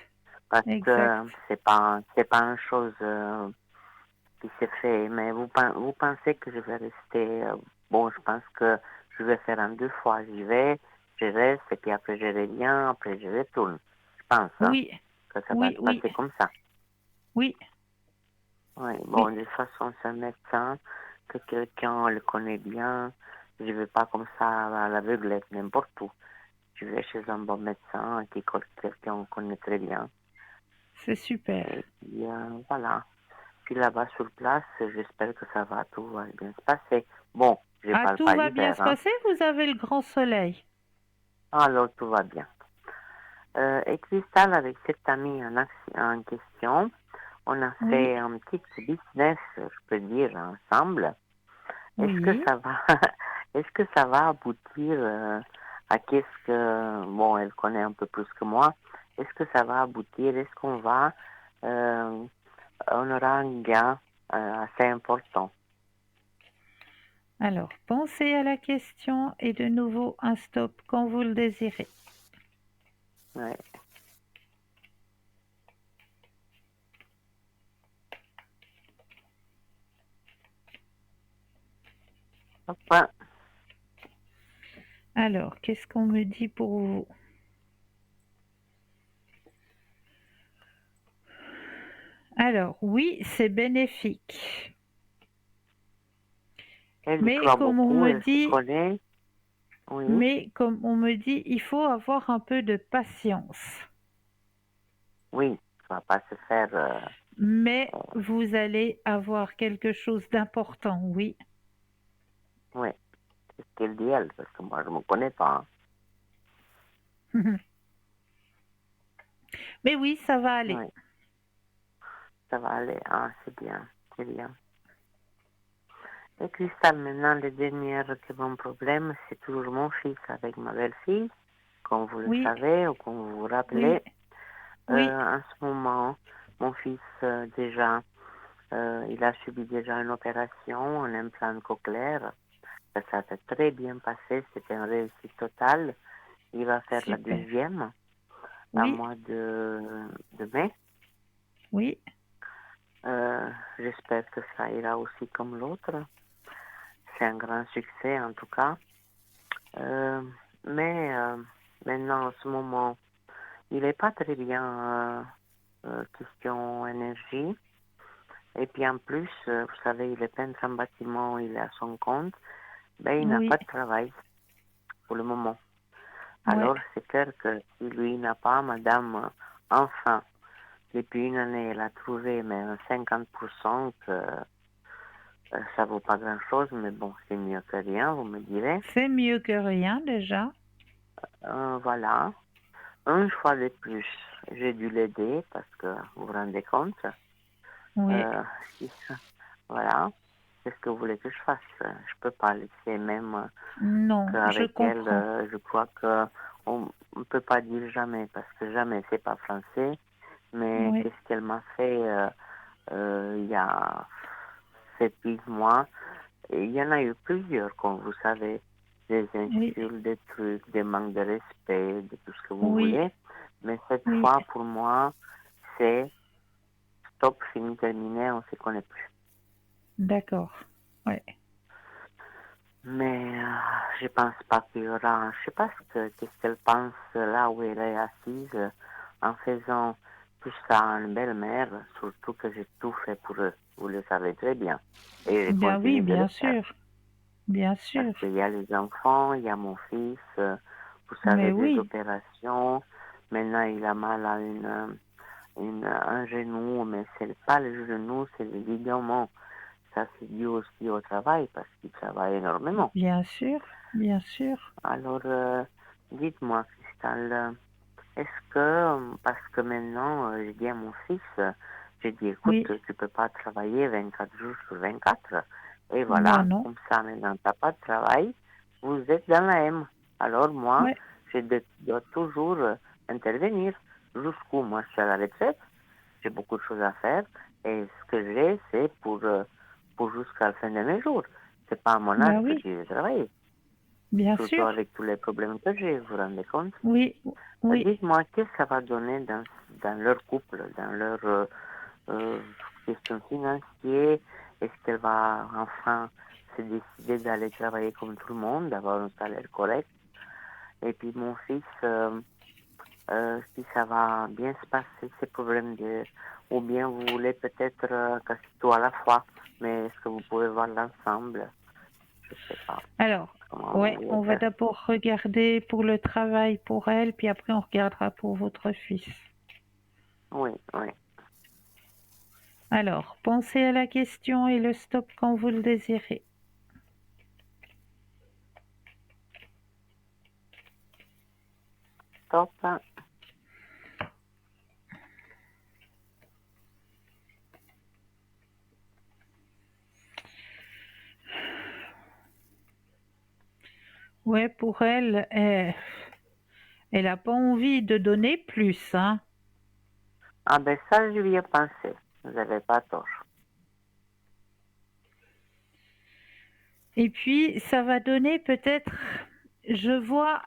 S6: Parce
S1: exact.
S6: que c'est pas une chose qui s'est fait. Mais vous pensez que je vais rester. Bon, je pense que je vais faire en 2 fois. J'y vais, je reste, et puis après je reviens, après je retourne. Je pense hein,
S1: Oui,
S6: que ça va
S1: oui,
S6: se
S1: oui,
S6: passer comme ça.
S1: oui,
S6: Oui, bon,
S1: oui.
S6: de toute façon, c'est un médecin, que quelqu'un le connaît bien. Je ne vais pas comme ça à l'aveuglette, n'importe où. Je vais chez un bon médecin quelqu'un connaît très bien.
S1: C'est super.
S6: Et puis, voilà. Puis là-bas sur place, j'espère que tout va bien se passer. Bon, je
S1: Ah,
S6: parle
S1: tout
S6: pas
S1: va bien
S6: d'hiver,
S1: se
S6: hein.
S1: passer, vous avez le grand soleil.
S6: Alors tout va bien. Et Cristal, avec cette amie en question, on a
S1: Oui,
S6: fait un petit business, je peux dire, ensemble. Est-ce que
S1: oui.
S6: ça va, est-ce que ça va aboutir à qu'est-ce que, bon, elle connaît un peu plus que moi. Est-ce que ça va aboutir? Est-ce qu'on va, on aura un gain assez important?
S1: Alors, pensez à la question et de nouveau un stop quand vous le désirez.
S6: Ouais. Hop.
S1: Alors, qu'est-ce qu'on me dit pour vous? Alors, oui, c'est bénéfique.
S6: Elle y
S1: Mais
S6: croit
S1: comme on
S6: beaucoup,
S1: me
S6: elle se
S1: dit,
S6: connaît. Oui,
S1: il faut avoir un peu de patience.
S6: oui, ça va pas se faire.
S1: Mais vous allez avoir quelque chose d'important, oui.
S6: Oui, c'est ce qu'elle dit elle, parce que moi je me connais pas.
S1: Mais oui, ça va
S6: Hein.
S1: aller.
S6: Oui, ça va aller. Ah, c'est bien, c'est bien. Et Cristal, maintenant, le dernier grand problème, c'est toujours mon fils avec ma belle-fille, comme vous le
S1: Oui,
S6: savez ou comme vous vous
S1: oui,
S6: rappelez.
S1: oui,
S6: En ce moment, mon fils, déjà, il a subi déjà une opération, un implant cochléaire. que ça s'est très bien passé, c'était une réussite totale. Il va faire la
S1: Super.
S6: deuxième au
S1: Oui,
S6: mois de mai.
S1: oui,
S6: J'espère que ça ira aussi comme l'autre. C'est un grand succès en tout cas. Mais maintenant, en ce moment, il n'est pas très bien question énergie. Et puis en plus, vous savez, il est peintre en bâtiment, il est à son compte. Ben, il n'a
S1: oui,
S6: pas de travail pour le moment.
S1: ouais,
S6: Alors, c'est clair que si lui n'a pas, madame, enfin, depuis une année, elle a trouvé même 50% que ça vaut pas grand-chose, mais bon, c'est mieux que rien, vous me direz.
S1: c'est mieux que rien déjà.
S6: Voilà. Une fois de plus, j'ai dû l'aider parce que vous vous rendez compte.
S1: Oui,
S6: Euh, si- voilà. Qu'est-ce que vous voulez que je fasse? Je peux pas laisser même
S1: non, je
S6: qu'avec elle,
S1: comprends.
S6: je crois que on ne peut pas dire jamais parce que jamais c'est pas français. Mais
S1: Oui,
S6: qu'est-ce qu'elle m'a fait il y a 7 8 mois? Et il y en a eu plusieurs, comme vous savez, des
S1: oui,
S6: insultes, des trucs, des manques de respect, de tout ce que vous
S1: oui,
S6: voulez. Mais cette
S1: oui,
S6: fois, pour moi, c'est stop, fini, terminé, on ne se connaît plus.
S1: d'accord. Ouais.
S6: Mais je pense pas qu'il y aura, je sais pas qu'est-ce qu'elle pense là où elle est assise en faisant tout ça à une belle-mère, surtout que j'ai tout fait pour eux. Vous le savez très bien. Et je
S1: Bien oui,
S6: continue de le
S1: bien
S6: faire.
S1: sûr, bien
S6: Parce
S1: sûr.
S6: qu'il y a les enfants, il y a mon fils, vous
S1: Mais
S6: savez, des
S1: oui,
S6: opérations. Maintenant, il a mal à un genou, mais c'est pas le genou, c'est le ligament. Ça, c'est dû aussi au travail, parce qu'il travaille énormément.
S1: bien sûr, bien sûr.
S6: Alors, dites-moi, Cristal, est-ce que, parce que maintenant, je dis à mon fils, je dis, écoute,
S1: Oui,
S6: tu peux pas travailler 24 jours sur 24. Et
S1: bah
S6: voilà,
S1: non.
S6: comme ça, maintenant, tu n'as pas de travail, vous êtes dans la M. Alors, moi,
S1: Ouais,
S6: dois toujours intervenir. Jusqu'où moi, je suis à la retraite, j'ai beaucoup de choses à faire, et ce que j'ai, c'est pour jusqu'à la fin de mes jours. C'est pas à mon âge
S1: bah
S6: que
S1: oui,
S6: je vais travailler.
S1: bien
S6: Surtout
S1: sûr.
S6: avec tous les problèmes que j'ai, vous vous rendez compte?
S1: Oui, oui.
S6: Dites-moi, qu'est-ce que ça va donner dans leur couple, dans leur euh, question financière? Est-ce qu'elle va enfin se décider d'aller travailler comme tout le monde, d'avoir un salaire correct? Et puis mon fils, si ça va bien se passer, ces problèmes ou bien vous voulez peut-être casser tout à la fois, mais est-ce que vous pouvez voir l'ensemble? Je sais pas
S1: Alors,
S6: comment vous
S1: ouais,
S6: voulez
S1: on va
S6: faire.
S1: d'abord regarder pour le travail pour elle, puis après on regardera pour votre fils.
S6: Oui, oui.
S1: Alors, pensez à la question et le stop quand vous le désirez.
S6: Top.
S1: Ouais, pour elle, elle a pas envie de donner plus, hein.
S6: Ah ben ça, je lui ai pensé. Vous n'avez pas tort.
S1: Et puis, ça va donner peut-être, je vois,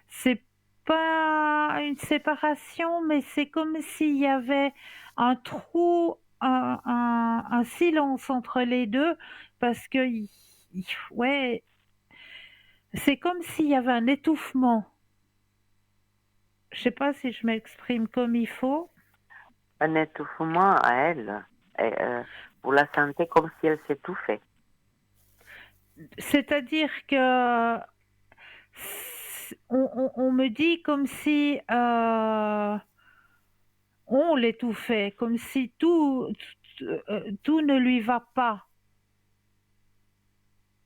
S1: c'est pas une séparation, mais c'est comme s'il y avait un trou, un silence entre les deux, parce que, ouais, c'est comme s'il y avait un étouffement. Je sais pas si je m'exprime comme il faut.
S6: Un étouffement à elle, et, vous la sentez comme si elle s'étouffait.
S1: C'est-à-dire que on me dit comme si on l'étouffait, comme si tout ne lui va pas.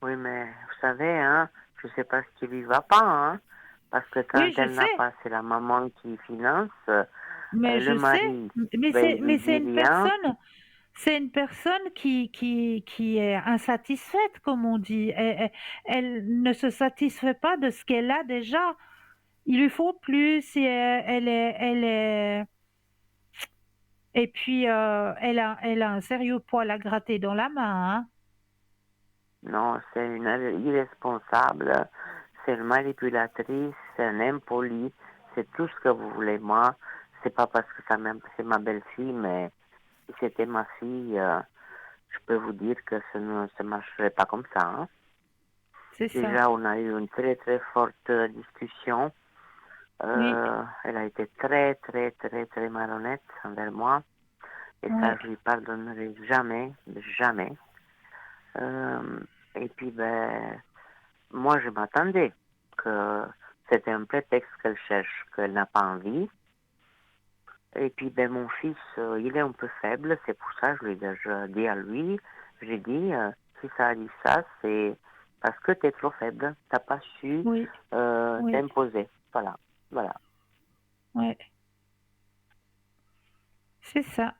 S6: Oui, mais vous savez, hein, je ne sais pas ce qui lui va pas, hein, parce que quand
S1: Oui, je
S6: elle n'a
S1: sais,
S6: pas, c'est la maman qui finance,
S1: mais
S6: le
S1: je sais,
S6: mari,
S1: mais
S6: ben, il lui dit rien.
S1: c'est une personne qui est insatisfaite, comme on dit. Elle ne se satisfait pas de ce qu'elle a déjà. Il lui faut plus. Et elle est, et puis elle a un sérieux poil à gratter dans la main, hein.
S6: Non, c'est une irresponsable, c'est une manipulatrice, c'est un impoli, c'est tout ce que vous voulez. Moi, c'est pas parce que c'est ma belle-fille, mais si c'était ma fille, je peux vous dire que ça ne se marcherait pas comme ça. Hein.
S1: C'est ça.
S6: Déjà, on a eu une très très forte discussion.
S1: Oui.
S6: Elle a été très très très très malhonnête envers moi. Et
S1: Ouais.
S6: ça, je lui pardonnerai jamais, jamais. Et puis, ben, moi, je m'attendais que c'était un prétexte qu'elle cherche, qu'elle n'a pas envie. Et puis, ben, mon fils, il est un peu faible, c'est pour ça que je lui ai déjà dit à lui, j'ai dit, si ça a dit ça, c'est parce que tu es trop faible, t'as pas su
S1: Oui. Oui.
S6: t'imposer. Voilà, voilà.
S1: Ouais. C'est ça.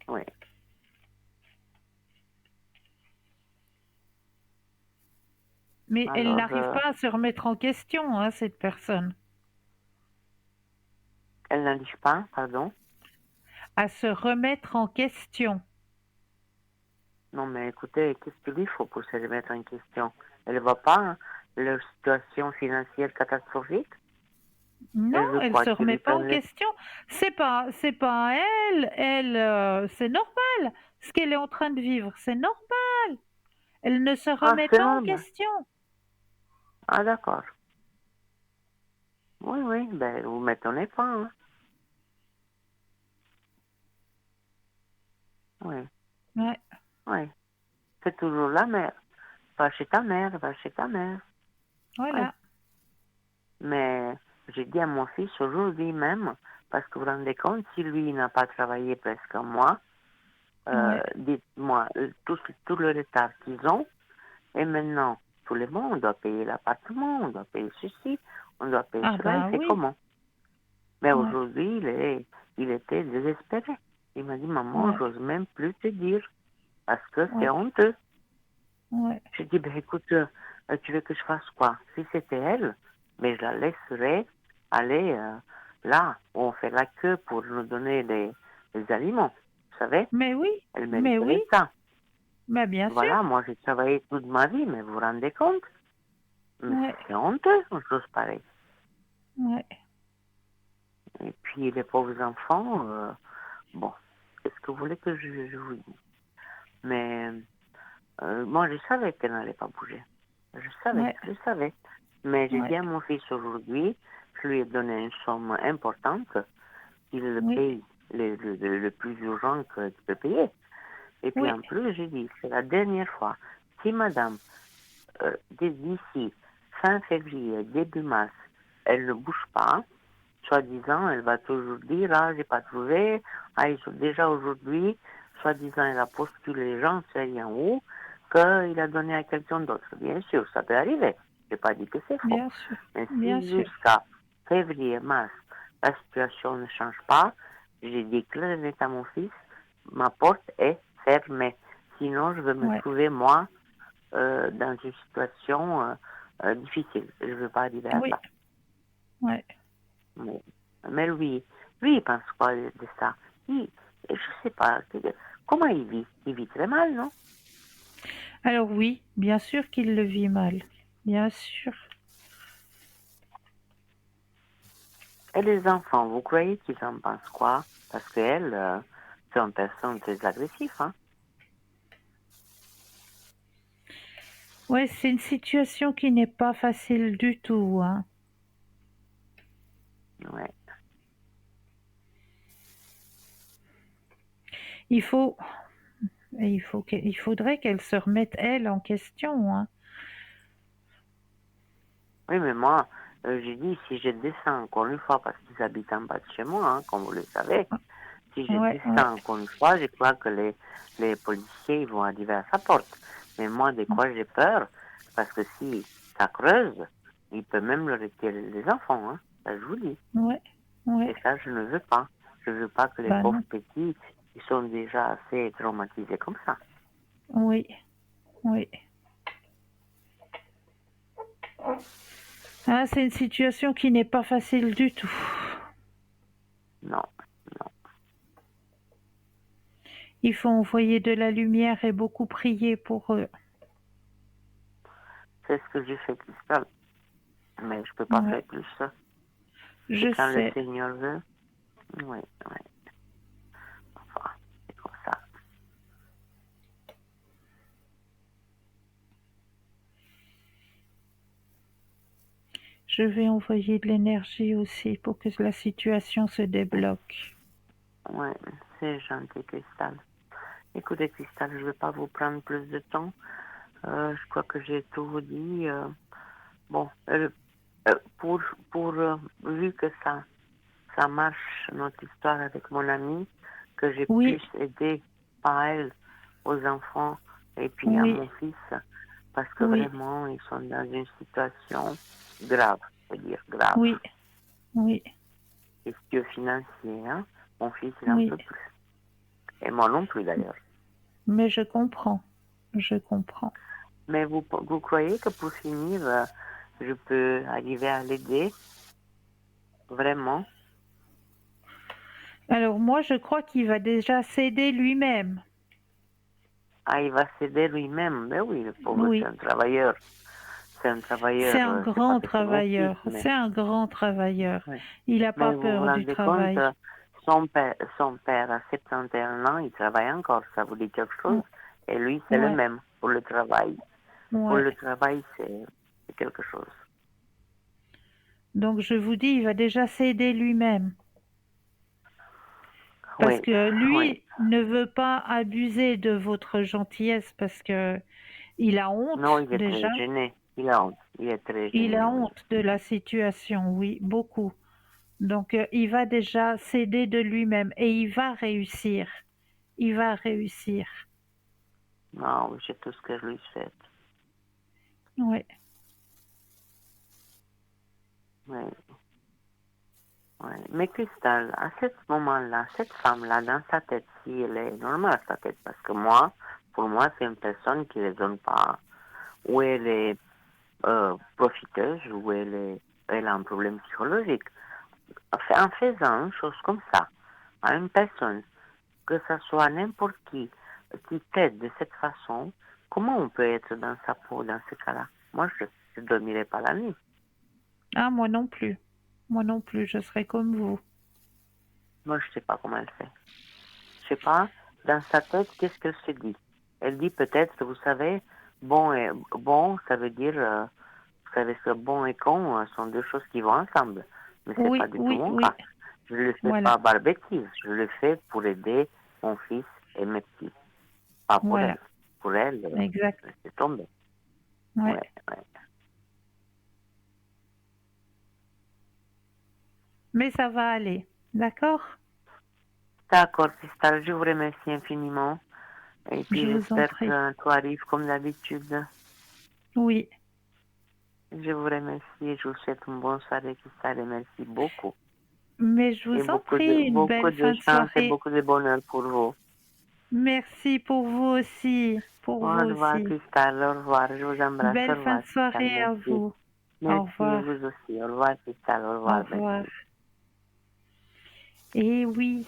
S6: Oui.
S1: Mais elle
S6: Alors,
S1: n'arrive pas à se remettre en question, hein, cette personne.
S6: elle n'arrive pas, pardon.
S1: À se remettre en question.
S6: Non, mais écoutez, qu'est-ce qu'il lui faut pour se remettre en question? Elle ne voit pas hein, leur situation financière catastrophique?
S1: Non,
S6: Elle veut
S1: elle
S6: quoi?
S1: se
S6: Qu'il
S1: remet
S6: lui
S1: pas en
S6: prenne les...
S1: question. C'est pas elle. Elle, c'est normal. Ce qu'elle est en train de vivre, c'est normal. Elle ne se
S6: Ah,
S1: remet
S6: c'est
S1: pas en
S6: normal.
S1: question.
S6: Ah, d'accord. Oui, oui, ben, vous m'étonnez pas, hein. Oui,
S1: Ouais.
S6: oui. C'est toujours la mère. Va chez ta mère, va chez ta mère. Oui.
S1: Voilà.
S6: Mais j'ai dit à mon fils aujourd'hui même, parce que vous vous rendez compte, si lui n'a pas travaillé presque un mois,
S1: Ouais.
S6: dites-moi, tout le retard qu'ils ont, et maintenant, tout le monde, on doit payer l'appartement, on doit payer ceci, on doit payer
S1: Ah
S6: cela, il
S1: bah
S6: fait
S1: oui.
S6: comment? Mais
S1: Ouais.
S6: aujourd'hui, il était désespéré. Il m'a dit, maman,
S1: Ouais.
S6: j'ose même plus te dire, parce que c'est
S1: Ouais.
S6: honteux.
S1: Ouais.
S6: J'ai dit, ben écoute, tu veux que je fasse quoi? Si c'était elle, mais je la laisserais aller là où on fait la queue pour nous donner les aliments. Vous savez,
S1: Mais oui.
S6: elle
S1: Mais oui.
S6: mériterait ça.
S1: Bah bien sûr.
S6: Voilà, moi j'ai travaillé toute ma vie, mais vous vous rendez compte? Mais
S1: Ouais.
S6: c'est honteux, une chose pareille.
S1: Ouais.
S6: Et puis les pauvres enfants, bon, qu'est-ce que vous voulez que je vous dise? Mais moi je savais qu'elle n'allait pas bouger.
S1: Ouais.
S6: Je savais. Mais j'ai
S1: Ouais.
S6: dit à mon fils aujourd'hui, je lui ai donné une somme importante, qu'il le
S1: Oui.
S6: paye le plus urgent qu'il peut payer. Et puis
S1: Oui.
S6: en plus, j'ai dit, c'est la dernière fois. Si madame, d'ici fin février, début mars, elle ne bouge pas, soi-disant, elle va toujours dire, ah, j'ai pas trouvé, ah, déjà aujourd'hui, soi-disant, elle a postulé, j'en sais rien où, qu'il a donné à quelqu'un d'autre. Bien sûr, ça peut arriver. Je n'ai pas dit que c'est faux.
S1: Bien sûr.
S6: Mais
S1: Bien
S6: si
S1: sûr.
S6: jusqu'à février, mars, la situation ne change pas, j'ai dit clairement à mon fils, ma porte est fermée. Sinon, je vais me
S1: Ouais.
S6: trouver, moi, dans une situation difficile. Je ne veux pas arriver à
S1: Oui.
S6: ça.
S1: Ouais.
S6: Mais lui, il pense quoi de ça? Je sais pas, comment il vit? Il vit très mal, non?
S1: Alors oui, bien sûr qu'il le vit mal. Bien sûr.
S6: Et les enfants, vous croyez qu'ils en pensent quoi? Parce qu'elle, c'est une personne très agressive, hein?
S1: Ouais, c'est une situation qui n'est pas facile du tout, hein.
S6: Ouais.
S1: Il faut, il faudrait qu'elle se remette elle en question, hein.
S6: Oui, mais moi, j'ai dit, si je descends encore une fois, parce qu'ils habitent en bas de chez moi, hein, comme vous le savez, si je
S1: Ouais, ouais.
S6: descends encore une fois, je crois que les policiers ils vont arriver à sa porte. Mais moi, de quoi j'ai peur? Parce que si ça creuse, il peut même leur retirer les enfants, hein. Ça, je vous dis.
S1: Ouais, ouais.
S6: Et ça, je ne veux pas. Je ne veux pas que les
S1: Bah
S6: pauvres
S1: non.
S6: petits, ils sont déjà assez traumatisés comme ça.
S1: Oui, oui. Ah, c'est une situation qui n'est pas facile du tout.
S6: Non, non.
S1: Il faut envoyer de la lumière et beaucoup prier pour eux.
S6: c'est ce que j'ai fait, Cristal. Mais je peux pas
S1: Ouais.
S6: faire plus.
S1: Je
S6: C'est quand
S1: sais.
S6: le Seigneur veut. Oui, oui. Enfin, c'est comme ça.
S1: Je vais envoyer de l'énergie aussi pour que la situation se débloque.
S6: Oui, c'est gentil, Cristal. Écoutez, Cristal, je ne vais pas vous prendre plus de temps. Je crois que j'ai tout vous dit. Bon, pour, vu que ça marche, notre histoire avec mon ami, que j'ai
S1: Oui.
S6: pu aider par elle aux enfants et puis à
S1: Oui.
S6: mon fils, parce que
S1: Oui.
S6: vraiment, ils sont dans une situation grave, c'est-à-dire grave.
S1: Oui. Oui.
S6: Question financier, hein. Mon fils, il n'en
S1: Oui.
S6: peut plus. Et moi non plus, d'ailleurs.
S1: Mais je comprends. Je comprends.
S6: Mais vous croyez que pour finir, je peux arriver à l'aider? Vraiment?
S1: Alors moi, je crois qu'il va déjà s'aider lui-même.
S6: Ah, il va s'aider lui-même. Mais oui, le pauvre,
S1: Oui.
S6: c'est un travailleur. C'est un travailleur.
S1: C'est un
S6: C'est pas
S1: grand
S6: que c'est mon fils,
S1: travailleur.
S6: mais...
S1: C'est un grand travailleur.
S6: Ouais.
S1: Il n'a pas
S6: Mais vous vous
S1: peur du
S6: rendez compte,
S1: travail.
S6: son père a 71 ans, il travaille encore. Ça vous dit quelque chose? Et lui, c'est le
S1: Ouais.
S6: même pour le travail. Pour
S1: Ouais.
S6: le travail, c'est quelque chose.
S1: Donc je vous dis, il va déjà s'aider lui-même. Parce
S6: Oui,
S1: que lui
S6: oui.
S1: ne veut pas abuser de votre gentillesse parce que il a honte
S6: Non, il est
S1: déjà.
S6: très gêné. Il a honte. Il est très
S1: Il
S6: gêné,
S1: a
S6: oui.
S1: honte de la situation, oui, beaucoup. Donc il va déjà s'aider de lui-même et il va réussir. Il va réussir.
S6: Non, c'est tout ce que je lui souhaite.
S1: Oui.
S6: Oui. Oui. Mais Cristal, à ce moment-là, cette femme-là, dans sa tête, si elle est normale, sa tête, parce que moi, pour moi, c'est une personne qui ne raisonne pas, ou elle est profiteuse, ou elle a un problème psychologique. En faisant une chose comme ça, à une personne, que ce soit n'importe qui t'aide de cette façon, comment on peut être dans sa peau dans ce cas-là? Moi, je ne dormirai pas la nuit.
S1: Ah, moi non plus. Moi non plus, je serai comme vous.
S6: Moi, je ne sais pas comment elle fait. Je ne sais pas, dans sa tête, qu'est-ce qu'elle se dit? Elle dit peut-être, vous savez, bon, ça veut dire, vous savez que bon et con sont deux choses qui vont ensemble. Mais c'est
S1: Oui,
S6: pas du tout
S1: oui,
S6: mon
S1: oui.
S6: cas. Je ne le fais
S1: Voilà.
S6: pas par bêtise. Je le fais pour aider mon fils et mes petits. Pas pour
S1: Voilà.
S6: elle. Pour elle,
S1: Exact.
S6: c'est tombé.
S1: Ouais.
S6: Ouais, ouais.
S1: Mais ça va aller. D'accord?
S6: D'accord, Cristal, je vous remercie infiniment. Et puis
S1: Je vous en
S6: j'espère
S1: prie.
S6: que tout arrive comme d'habitude.
S1: Oui.
S6: Je vous remercie et je vous souhaite une bonne soirée, Cristal, et merci beaucoup.
S1: Mais je
S6: Et
S1: vous en prie, une
S6: beaucoup
S1: belle
S6: de
S1: fin de
S6: chance et
S1: soirée.
S6: beaucoup de bonheur pour vous.
S1: Merci pour vous aussi. Pour
S6: Au
S1: vous
S6: revoir,
S1: aussi.
S6: Cristal, au revoir, je vous embrasse, au
S1: Belle fin
S6: revoir,
S1: de
S6: Cristal,
S1: soirée à
S6: merci.
S1: vous. Au
S6: Merci,
S1: revoir.
S6: vous aussi, au revoir, Cristal, au
S1: Au
S6: revoir,
S1: revoir.
S6: merci.
S1: Et oui.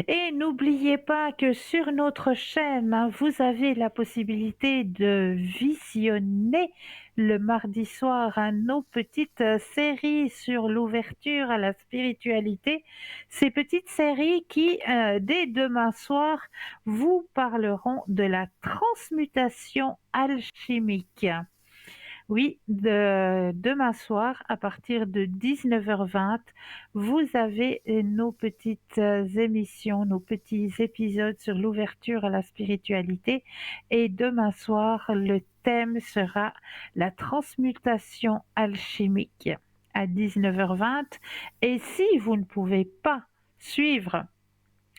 S1: Et n'oubliez pas que sur notre chaîne, vous avez la possibilité de visionner le mardi soir nos petites séries sur l'ouverture à la spiritualité. Ces petites séries qui, dès demain soir, vous parleront de la transmutation alchimique. Oui, demain soir, à partir de 19h20, vous avez nos petites émissions, nos petits épisodes sur l'ouverture à la spiritualité. Et demain soir, le thème sera la transmutation alchimique à 19h20. Et si vous ne pouvez pas suivre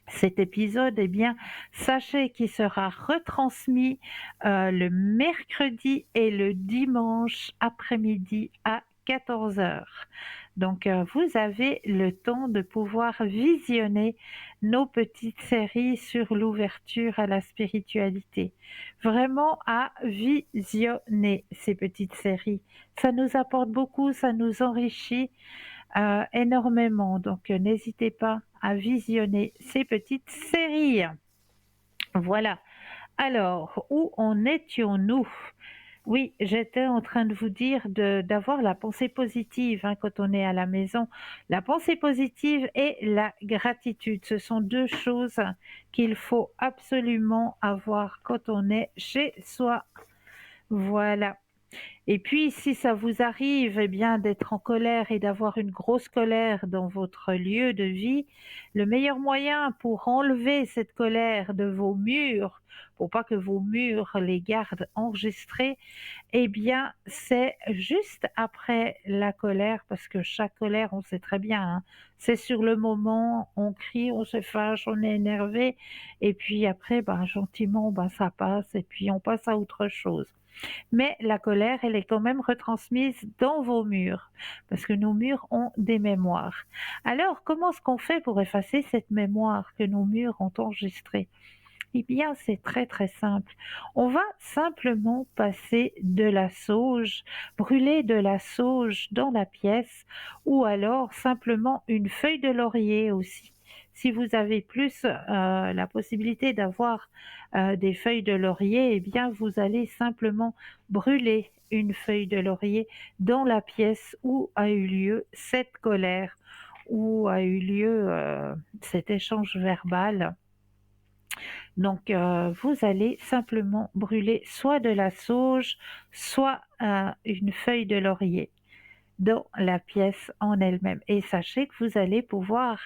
S1: cet épisode, eh bien, sachez qu'il sera retransmis le mercredi et le dimanche après-midi à 14 heures. Donc, vous avez le temps de pouvoir visionner nos petites séries sur l'ouverture à la spiritualité. Vraiment à visionner ces petites séries. Ça nous apporte beaucoup, ça nous enrichit énormément. Donc, n'hésitez pas à visionner ces petites séries. Voilà. Alors, où en étions-nous? Oui, j'étais en train de vous dire d'avoir la pensée positive hein, quand on est à la maison. La pensée positive et la gratitude, ce sont deux choses qu'il faut absolument avoir quand on est chez soi. Voilà. Et puis, si ça vous arrive, eh bien, d'être en colère et d'avoir une grosse colère dans votre lieu de vie, le meilleur moyen pour enlever cette colère de vos murs, pour pas que vos murs les gardent enregistrés, eh bien, c'est juste après la colère, parce que chaque colère, on sait très bien, hein, c'est sur le moment, on crie, on se fâche, on est énervé, et puis après, ben, gentiment, ben, ça passe, et puis on passe à autre chose. Mais la colère, elle est quand même retransmise dans vos murs, parce que nos murs ont des mémoires. Alors, comment est-ce qu'on fait pour effacer cette mémoire que nos murs ont enregistrée? Eh bien, c'est très très simple. On va simplement passer de la sauge, brûler de la sauge dans la pièce, ou alors simplement une feuille de laurier aussi. Si vous avez plus la possibilité d'avoir des feuilles de laurier, eh bien, vous allez simplement brûler une feuille de laurier dans la pièce où a eu lieu cette colère, où a eu lieu cet échange verbal. Donc, vous allez simplement brûler soit de la sauge, soit une feuille de laurier dans la pièce en elle-même. Et sachez que vous allez pouvoir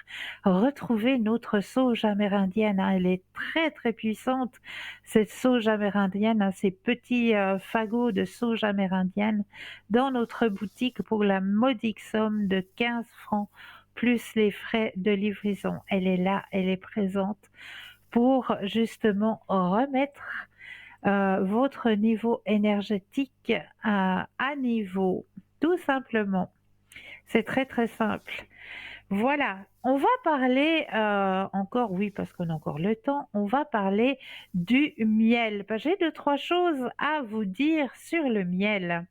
S1: retrouver notre sauge amérindienne, hein. Elle est très très puissante, cette sauge amérindienne, hein, ces petits fagots de sauge amérindienne dans notre boutique pour la modique somme de 15 francs plus les frais de livraison. Elle est là, elle est présente pour justement remettre votre niveau énergétique à niveau, tout simplement. C'est très très simple. Voilà, on va parler encore, oui, parce qu'on a encore le temps, on va parler du miel. J'ai deux, trois choses à vous dire sur le miel.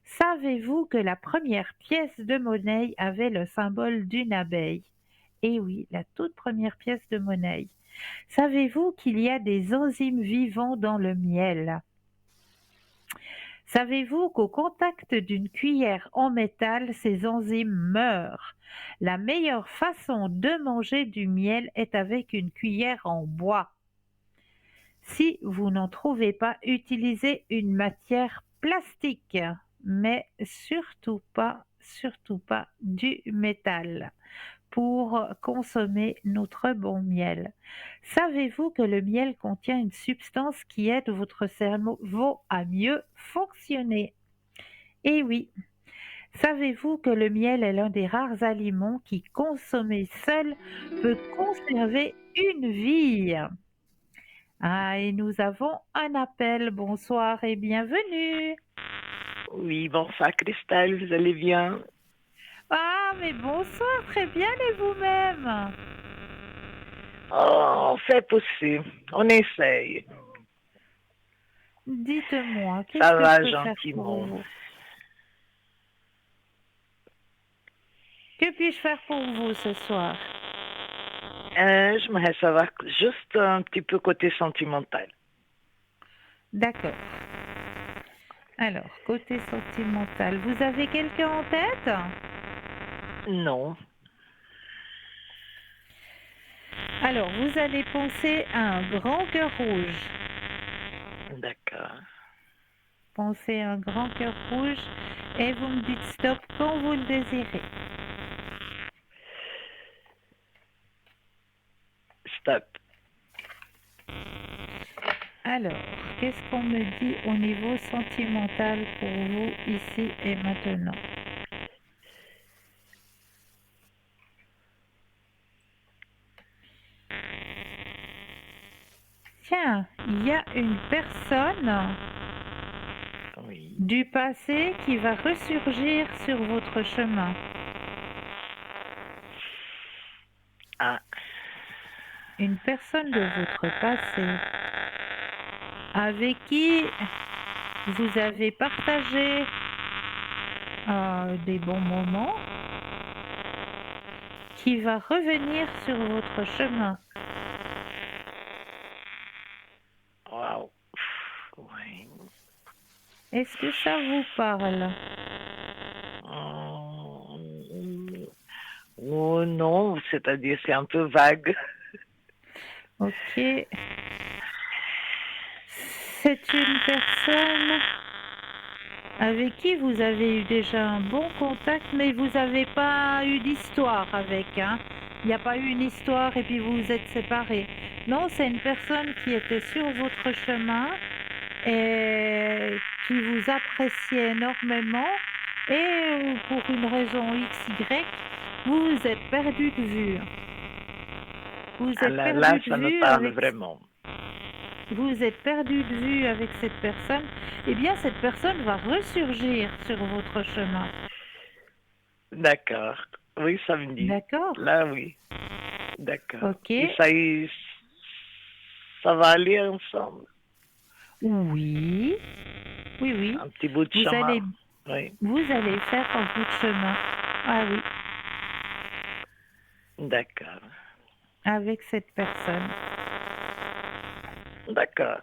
S1: Savez-vous que la première pièce de monnaie avait le symbole d'une abeille? Eh oui, la toute première pièce de monnaie. Savez-vous qu'il y a des enzymes vivants dans le miel? Savez-vous qu'au contact d'une cuillère en métal, ces enzymes meurent? La meilleure façon de manger du miel est avec une cuillère en bois. Si vous n'en trouvez pas, utilisez une matière plastique, mais surtout pas du métal pour consommer notre bon miel. Savez-vous que le miel contient une substance qui aide votre cerveau à mieux fonctionner? Eh oui. Savez-vous que le miel est l'un des rares aliments qui, consommé seul, peut conserver une vie? Ah, et nous avons un appel. Bonsoir et bienvenue.
S7: Oui, bonsoir Christelle, vous allez bien?
S1: Ah, mais bonsoir, très bien, et vous-même?
S7: Oh, on fait possible, on essaye.
S1: Dites-moi, qu'est-ce
S7: Ça
S1: que
S7: va
S1: je peux faire pour
S7: gentiment.
S1: vous? Que puis-je faire pour vous ce soir?
S7: J'aimerais savoir juste un petit peu côté sentimental.
S1: D'accord. Alors, côté sentimental, vous avez quelqu'un en tête?
S7: Non,
S1: Alors, vous allez penser à un grand cœur rouge.
S7: d'accord.
S1: Pensez à un grand cœur rouge et vous me dites stop quand vous le désirez.
S7: Stop.
S1: Alors, qu'est-ce qu'on me dit au niveau sentimental pour vous ici et maintenant? Tiens, il y a une personne
S7: Oui.
S1: du passé qui va ressurgir sur votre chemin.
S7: Ah,
S1: Une personne de votre passé avec qui vous avez partagé des bons moments, qui va revenir sur votre chemin.
S7: wow. Oui.
S1: Est-ce que ça vous parle?
S7: Oh, non, c'est-à-dire c'est un peu vague.
S1: Ok. C'est une personne avec qui vous avez eu déjà un bon contact, mais vous n'avez pas eu d'histoire avec, hein? Il n'y a pas eu une histoire et puis vous vous êtes séparés. Non, c'est une personne qui était sur votre chemin et qui vous appréciait énormément et pour une raison X, Y, vous vous êtes perdu de vue. Vous
S7: Ah
S1: êtes
S7: là,
S1: perdu
S7: là,
S1: de
S7: ça me
S1: vue
S7: parle
S1: avec
S7: vraiment.
S1: vous êtes perdu de vue avec cette personne, eh bien cette personne va ressurgir sur votre chemin.
S7: D'accord. Oui, ça me dit.
S1: D'accord?
S7: Là, oui. D'accord.
S1: Ok.
S7: Et ça va aller ensemble.
S1: Oui. Oui, oui.
S7: Un petit bout de
S1: Vous
S7: chemin.
S1: allez,
S7: Oui.
S1: vous allez faire un bout de chemin. Ah oui,
S7: D'accord.
S1: avec cette personne.
S7: D'accord.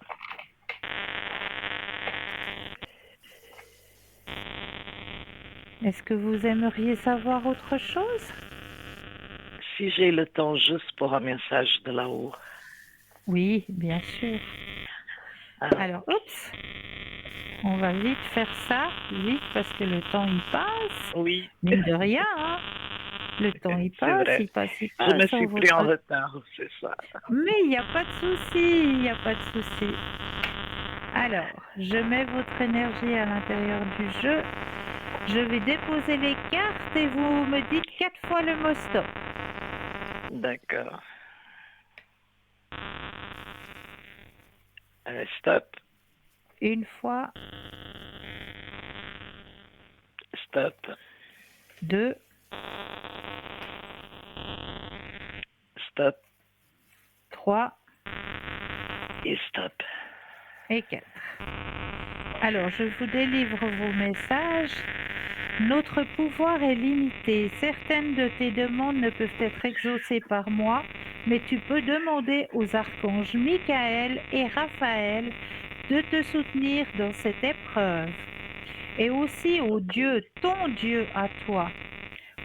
S1: Est-ce que vous aimeriez savoir autre chose?
S7: Si j'ai le temps juste pour un message de là-haut.
S1: Oui, bien sûr.
S7: Ah,
S1: Alors, oups, on va vite faire ça, vite, parce que le temps il passe.
S7: oui,
S1: Mine de rien, hein. Le temps il
S7: c'est
S1: passe,
S7: vrai.
S1: il passe, il
S7: Je me
S1: passe.
S7: suis pris en retard, c'est ça.
S1: Mais il n'y a pas de souci, il n'y a pas de souci. Alors, je mets votre énergie à l'intérieur du jeu. Je vais déposer les cartes et vous me dites 4 fois le mot stop.
S7: D'accord. Stop,
S1: Une fois,
S7: stop,
S1: 2,
S7: stop
S1: 3
S7: et stop.
S1: et 4. Alors, je vous délivre vos messages. Notre pouvoir est limité. Certaines de tes demandes ne peuvent être exaucées par moi, mais tu peux demander aux archanges Michael et Raphaël de te soutenir dans cette épreuve. Et aussi au Dieu, ton Dieu à toi,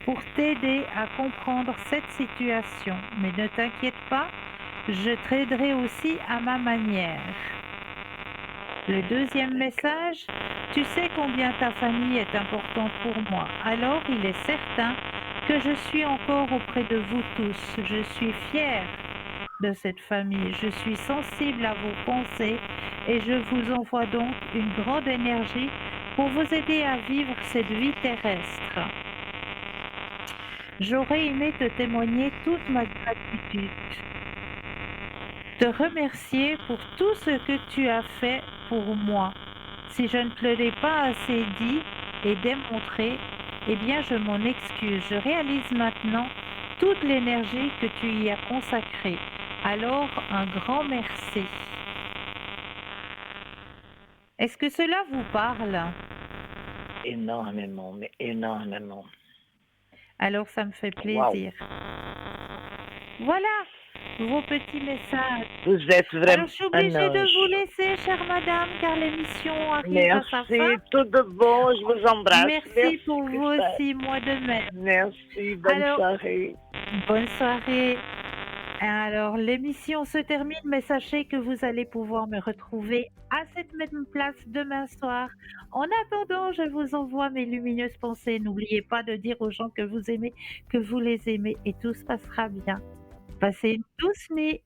S1: pour t'aider à comprendre cette situation. Mais ne t'inquiète pas, je t'aiderai aussi à ma manière. Le deuxième message, tu sais combien ta famille est importante pour moi. Alors il est certain que je suis encore auprès de vous tous. Je suis fière de cette famille. Je suis sensible à vos pensées et je vous envoie donc une grande énergie pour vous aider à vivre cette vie terrestre. J'aurais aimé te témoigner toute ma gratitude, te remercier pour tout ce que tu as fait pour moi. Si je ne te l'ai pas assez dit et démontré, eh bien je m'en excuse. Je réalise maintenant toute l'énergie que tu y as consacrée. Alors un grand merci. Est-ce que cela vous parle?
S7: Énormément, mais énormément.
S1: Alors ça me fait
S7: Wow.
S1: plaisir. Voilà vos petits messages.
S7: Vous êtes
S1: Alors
S7: vraiment
S1: je suis
S7: un
S1: obligée de vous
S7: ange.
S1: laisser, chère madame, car l'émission arrive à sa fin.
S7: Merci, tout de bon, je vous embrasse.
S1: Merci pour vous
S7: Christelle.
S1: aussi, moi de même.
S7: Merci, bonne
S1: Alors,
S7: soirée.
S1: bonne soirée. Alors, l'émission se termine, mais sachez que vous allez pouvoir me retrouver à cette même place demain soir. En attendant, je vous envoie mes lumineuses pensées. N'oubliez pas de dire aux gens que vous aimez, que vous les aimez, et tout se passera bien. Passez une douce nuit.